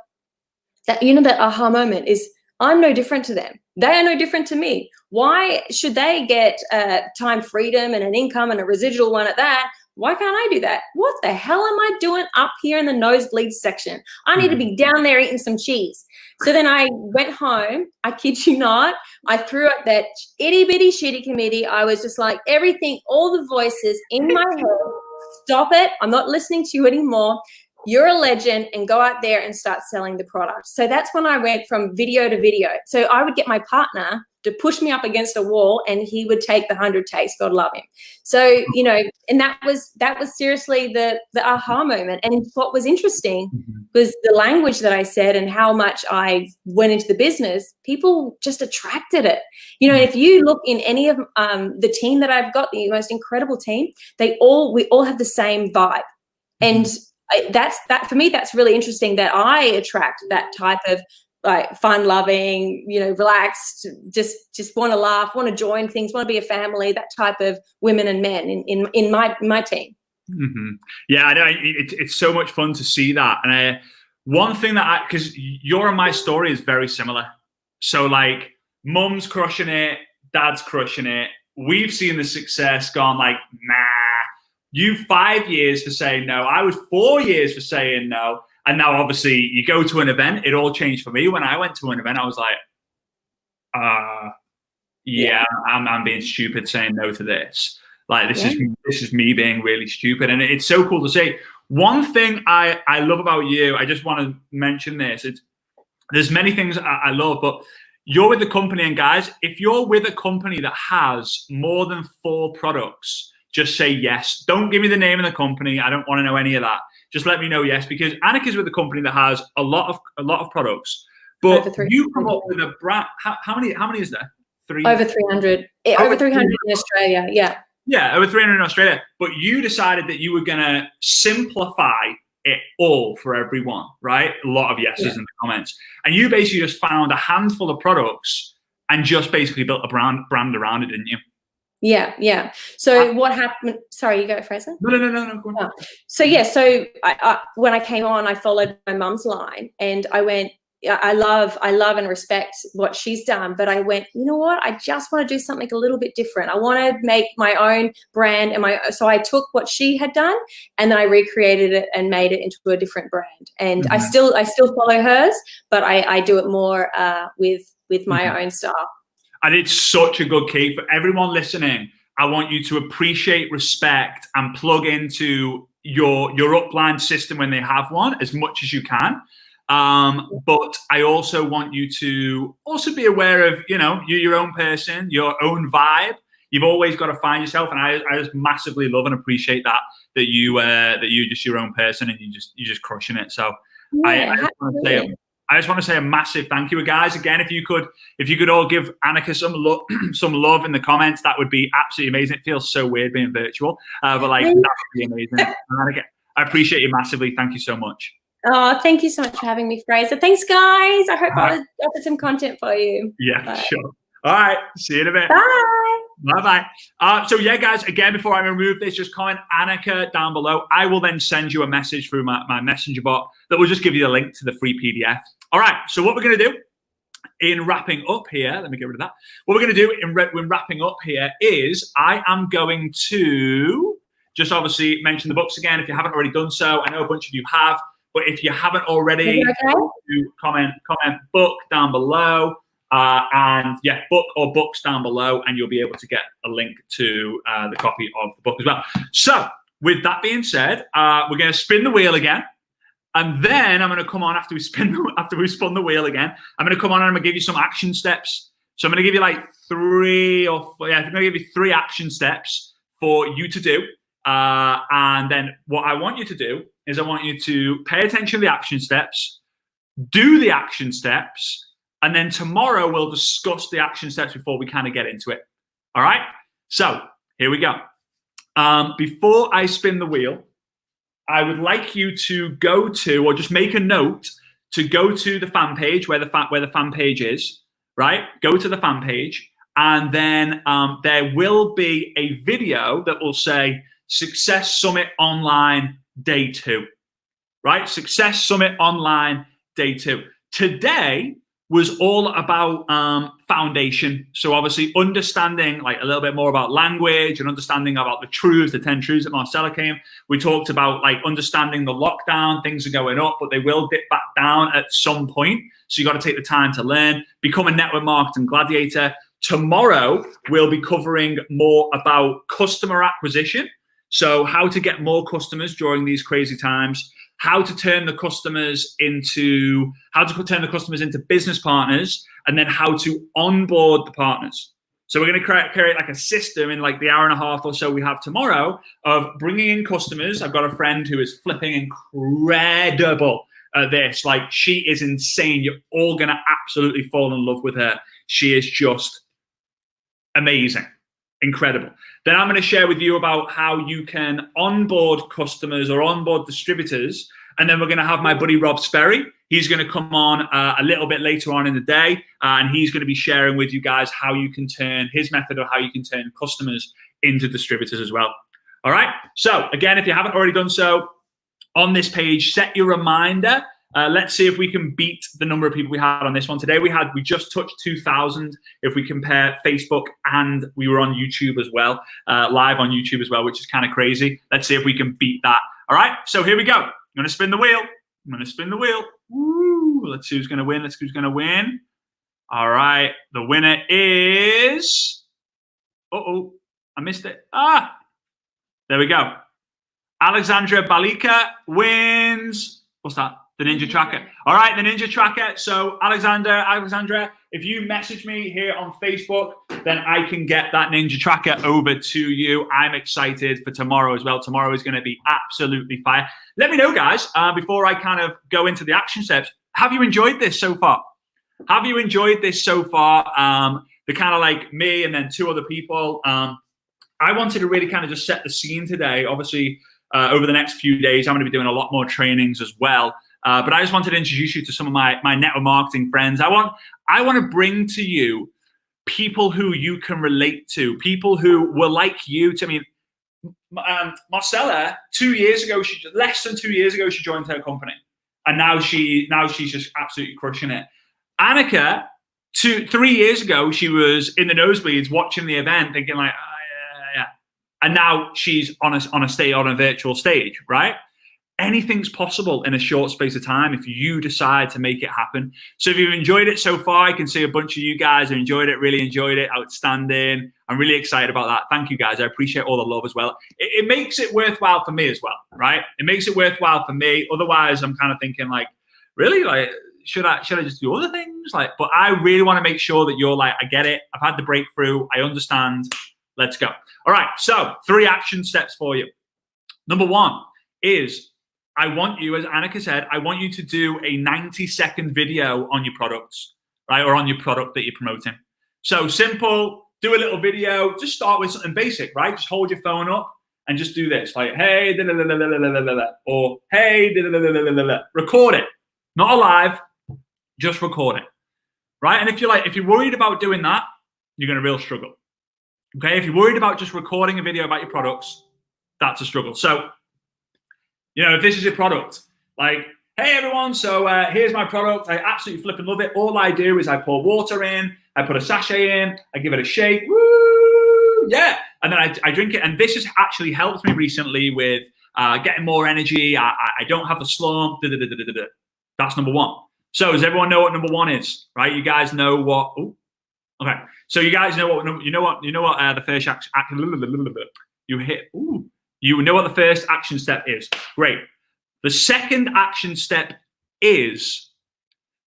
that aha moment is, I'm no different to them. They are no different to me. Why should they get time freedom and an income and a residual one at that? Why can't I do that? What the hell am I doing up here in the nosebleed section? I need to be down there eating some cheese. So then I went home. I kid you not. I threw out that itty bitty shitty committee. I was just like, everything, all the voices in my head, stop it. I'm not listening to you anymore. You're a legend, and go out there and start selling the product. So that's when I went from video to video. So I would get my partner to push me up against a wall, and he would take the 100 takes. God love him. So, you know, and that was seriously the aha moment. And what was interesting was the language that I said and how much I went into the business. People just attracted it. You know, if you look in any of the team that I've got, the most incredible team, we all have the same vibe. And that for me, that's really interesting that I attract that type of like fun-loving, you know, relaxed, just want to laugh, want to join things, want to be a family, that type of women and men in my team. Mm-hmm. Yeah, I know. It's so much fun to see that. And one thing because your and my story is very similar. So like, mum's crushing it, dad's crushing it. We've seen the success, gone like, nah. You 5 years for saying no. I was 4 years for saying no. And now, obviously, you go to an event. It all changed for me. When I went to an event, I was like, yeah, I'm being stupid saying no to this. Like, this is me being really stupid. And it's so cool to see. One thing I love about you, I just want to mention this. There's many things I love, but you're with the company. And guys, if you're with a company that has more than 4 products, just say yes. Don't give me the name of the company. I don't want to know any of that. Just let me know yes, because Annika's with a company that has a lot of products. But you come up with a brand. How many is there? 3? Over 300. Over 300 in Australia. Yeah. Yeah, over 300 in Australia. But you decided that you were going to simplify it all for everyone, right? A lot of yeses in the comments. And you basically just found a handful of products and just basically built a brand around it, didn't you? Yeah. So what happened? Sorry, you go, Fraser. No. Go on. So so I when I came on, I followed my mum's line, and I went. I love and respect what she's done, but I went, you know what? I just want to do something a little bit different. I want to make my own brand, so I took what she had done, and then I recreated it and made it into a different brand. And I still follow hers, but I do it more with my own style. And it's such a good key for everyone listening. I want you to appreciate, respect, and plug into your upline system when they have one as much as you can. But I also want you to also be aware of, you're your own person, your own vibe. You've always got to find yourself, and I just massively love and appreciate that you're just your own person and you're just crushing it. So I just want to say a massive thank you, guys. Again, if you could all give Annika some love in the comments, that would be absolutely amazing. It feels so weird being virtual, but that would be amazing. Annika, I appreciate you massively. Thank you so much. Oh, thank you so much for having me, Fraser. Thanks, guys. I hope I offered some content for you. Yeah, sure. All right. See you in a bit. Bye. Bye-bye. So, guys, again, before I remove this, just comment Annika down below. I will then send you a message through my messenger bot that will just give you the link to the free PDF. All right. So what we're going to do in wrapping up here, let me get rid of that. What we're going to do in wrapping up here is I am going to just obviously mention the books again if you haven't already done so. I know a bunch of you have. But if you haven't already, comment book down below, book or books down below, and you'll be able to get a link to the copy of the book as well. So with that being said, we're going to spin the wheel again, and then I'm going to come on after we spun the wheel again. I'm going to come on and I'm going to give you some action steps. So I'm going to give you like 3 or 4. I'm going to give you 3 action steps for you to do, and then what I want you to do is I want you to pay attention to the action steps, do the action steps, and then tomorrow we'll discuss the action steps before we kind of get into it. All right? So here we go. Before I spin the wheel, I would like you to go to, or just make a note to go to the fan page where the fan page is, right? Go to the fan page, and then there will be a video that will say Success Summit Online Day 2, right? Success Summit Online Day 2. Today was all about foundation. So obviously understanding like a little bit more about language and understanding about the truths, the 10 truths that Marcella came. We talked about like understanding the lockdown, things are going up, but they will dip back down at some point. So you got to take the time to learn, become a network marketing gladiator. Tomorrow, we'll be covering more about customer acquisition. So how to get more customers during these crazy times, how to turn the customers into business partners, and then how to onboard the partners. So we're going to create like a system in like the hour and a half or so we have tomorrow of bringing in customers. I've got a friend who is flipping incredible at this. Like, she is insane. You're all going to absolutely fall in love with her. She is just amazing. Incredible. Then I'm going to share with you about how you can onboard customers or onboard distributors. And then we're going to have my buddy Rob Sperry. He's going to come on a little bit later on in the day. And he's going to be sharing with you guys how you can turn his method of how you can turn customers into distributors as well. All right. So again, if you haven't already done so, on this page, set your reminder. Let's see if we can beat the number of people we had on this one today. We just touched 2,000 if we compare Facebook, and we were on YouTube as well, live on YouTube as well, which is kind of crazy. Let's see if we can beat that. All right, so here we go. I'm going to spin the wheel. I'm going to spin the wheel. Woo. Let's see who's going to win. Let's see who's going to win. All right. The winner is... Uh-oh. I missed it. There we go. Alexandra Balika wins. What's that? The Ninja Tracker. All right, the Ninja Tracker. So Alexandra, if you message me here on Facebook, then I can get that Ninja Tracker over to you. I'm excited for tomorrow as well. Tomorrow is going to be absolutely fire. Let me know, guys, before I kind of go into the action steps. Have you enjoyed this so far? Have you enjoyed this so far? The kind of like me and then two other people. I wanted to really kind of just set the scene today. Obviously, over the next few days, I'm going to be doing a lot more trainings as well. But I just wanted to introduce you to some of my network marketing friends. I want to bring to you people who you can relate to, people who were like you. Marcella, 2 years ago, less than 2 years ago, she joined her company, and now she's just absolutely crushing it. Annika, 3 years ago, she was in the nosebleeds watching the event, thinking like, yeah. And now she's on a virtual stage, right? Anything's possible in a short space of time if you decide to make it happen. So if you've enjoyed it so far, I can see a bunch of you guys who enjoyed it, really enjoyed it, outstanding. I'm really excited about that. Thank you, guys. I appreciate all the love as well. It makes it worthwhile for me as well, right? It makes it worthwhile for me. Otherwise, I'm kind of thinking like, really? Like, should I just do other things? Like, but I really want to make sure that you're like, I get it. I've had the breakthrough. I understand. Let's go. All right. So 3 action steps for you. Number 1 is, I want you, as Annika said, I want you to do a 90-second video on your products, right? Or on your product that you're promoting. So simple, do a little video. Just start with something basic, right? Just hold your phone up and just do this. Like, hey, da, da, da, da, da, da, da, or hey, da, da, da, da, da, da, da. Record it. Not alive, just record it, right? And if you're worried about doing that, you're going to real struggle. Okay, if you're worried about just recording a video about your products, that's a struggle. So, if this is your product, like, hey everyone, so here's my product. I absolutely flipping love it. All I do is I pour water in, I put a sachet in, I give it a shake, woo, yeah, and then I drink it. And this has actually helped me recently with getting more energy. I don't have the slump. Da, da, da, da, da, da. That's number 1. So does everyone know what number 1 is? Right? You guys know what? Ooh, okay. So you guys know what the first action. You hit. Ooh. You know what the first action step is. Great. The second action step is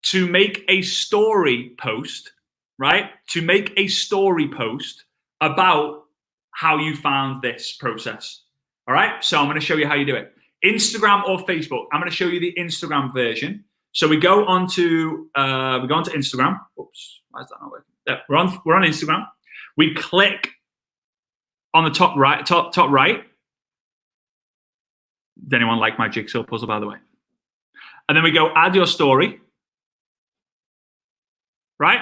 to make a story post, right? To make a story post about how you found this process. All right. So I'm going to show you how you do it. Instagram or Facebook. I'm going to show you the Instagram version. So we go onto Instagram. Oops, why is that not working? Yeah, we're on Instagram. We click on the top right. Does anyone like my jigsaw puzzle, by the way? And then we go add your story, right?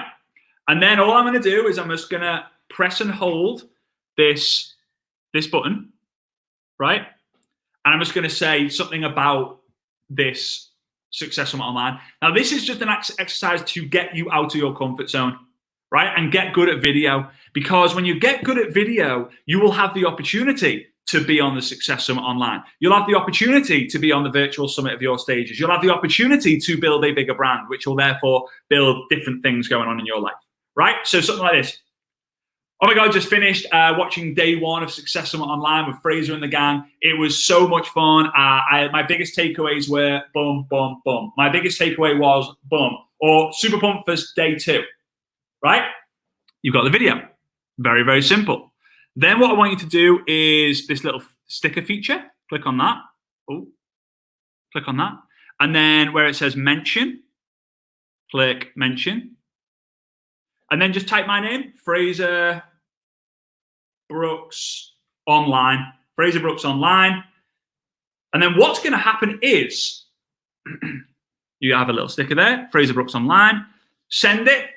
And then all I'm going to do is I'm just going to press and hold this button, right? And I'm just going to say something about this Success Summit Online. Now, this is just an exercise to get you out of your comfort zone, right? And get good at video. Because when you get good at video, you will have the opportunity to be on the Success Summit Online. You'll have the opportunity to be on the virtual summit of your stages. You'll have the opportunity to build a bigger brand, which will therefore build different things going on in your life, right? So something like this. Oh my God, just finished watching day 1 of Success Summit Online with Fraser and the gang. It was so much fun. My biggest takeaways were boom, boom, boom. My biggest takeaway was boom, or super pumped for day 2, right? You've got the video. Very, very simple. Then what I want you to do is this little sticker feature. Click on that. Oh, click on that. And then where it says mention, click mention. And then just type my name, Fraser Brooks Online. Fraser Brooks Online. And then what's going to happen is you have a little sticker there, Fraser Brooks Online. Send it.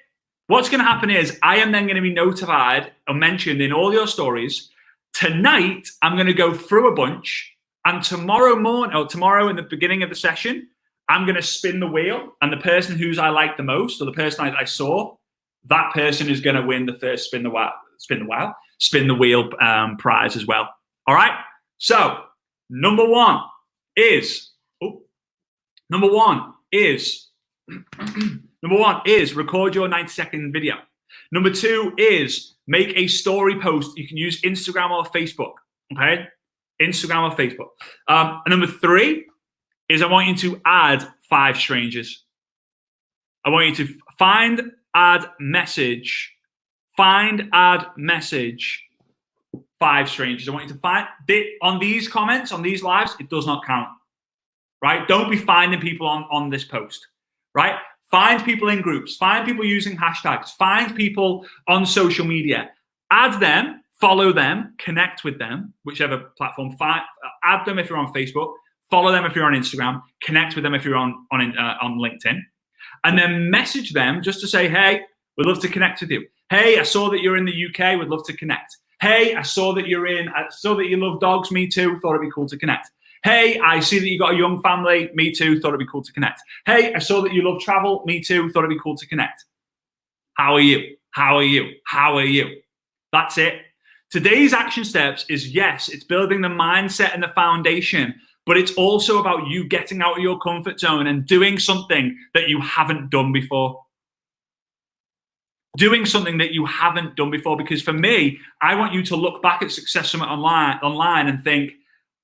What's going to happen is I am then going to be notified or mentioned in all your stories. Tonight, I'm going to go through a bunch. And tomorrow morning, or tomorrow in the beginning of the session, I'm going to spin the wheel. And the person who's I like the most, or the person I saw, that person is going to win the first spin the wheel prize as well. All right. So number 1 is Number one is record your 90-second video. Number two is make a story post. You can use Instagram or Facebook, okay? Instagram or Facebook. And number three is I want you to add 5 strangers. I want you to find, add, message, 5 strangers. I want you to find, on these comments, on these lives, it does not count, right? Don't be finding people on this post, right? Find people in groups, find people using hashtags, find people on social media, add them, follow them, connect with them, whichever platform, add them if you're on Facebook, follow them if you're on Instagram, connect with them if you're on LinkedIn, and then message them just to say, hey, we'd love to connect with you. Hey, I saw that you're in the UK, would love to connect. Hey, I saw that you love dogs, me too, thought it'd be cool to connect. Hey, I see that you got a young family, me too, thought it'd be cool to connect. Hey, I saw that you love travel, me too, thought it'd be cool to connect. How are you? How are you? How are you? That's it. Today's action steps is, yes, it's building the mindset and the foundation, but it's also about you getting out of your comfort zone and doing something that you haven't done before. Doing something that you haven't done before, because for me, I want you to look back at Success Summit online and think,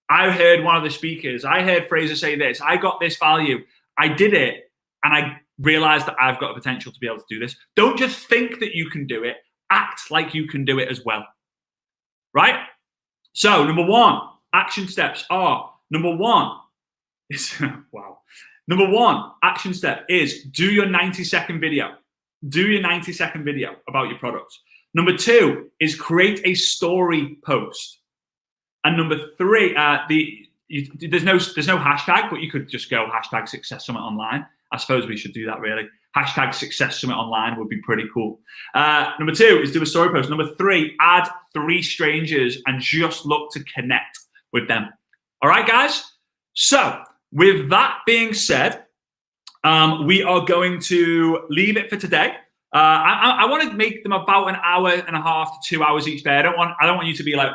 I heard one of the speakers, I heard Fraser say this, I got this value, I did it, and I realized that I've got the potential to be able to do this. Don't just think that you can do it, act like you can do it as well, right? So number one, action steps are, number one, action step is do your 90-second video. Do your 90-second video about your products. Number two is create a story post. And number three, there's no hashtag, but you could just go hashtag Success Summit Online. I suppose we should do that, really. Hashtag Success Summit Online would be pretty cool. Number two is do a story post. Number three, add 3 strangers and just look to connect with them. All right, guys? So with that being said, we are going to leave it for today. I want to make them about an hour and a half to 2 hours each day. I don't want you to be like,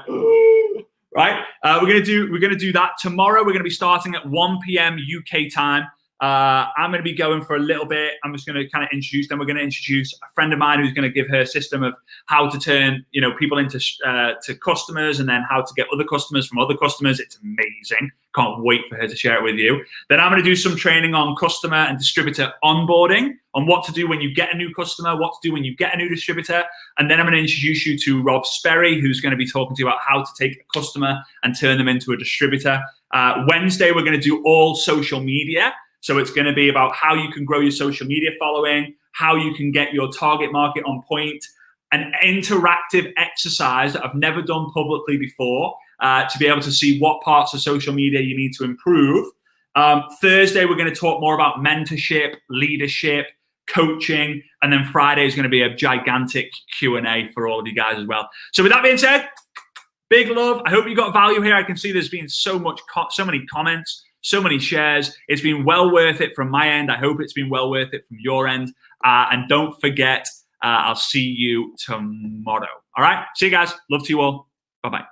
right? We're gonna do that tomorrow. We're gonna be starting at 1 p.m. UK time. I'm gonna be going for a little bit. I'm just gonna kind of introduce them. We're gonna introduce a friend of mine who's gonna give her system of how to turn people into to customers, and then how to get other customers from other customers. It's amazing. Can't wait for her to share it with you. Then I'm gonna do some training on customer and distributor onboarding, on what to do when you get a new customer, what to do when you get a new distributor. And then I'm gonna introduce you to Rob Sperry, who's gonna be talking to you about how to take a customer and turn them into a distributor. Wednesday, we're gonna do all social media. So it's going to be about how you can grow your social media following, how you can get your target market on point, an interactive exercise that I've never done publicly before to be able to see what parts of social media you need to improve. Thursday, we're going to talk more about mentorship, leadership, coaching, and then Friday is going to be a gigantic Q&A for all of you guys as well. So with that being said, big love. I hope you got value here. I can see there's been so many comments, so many shares. It's been well worth it from my end. I hope it's been well worth it from your end. And don't forget, I'll see you tomorrow. All right. See you guys. Love to you all. Bye-bye.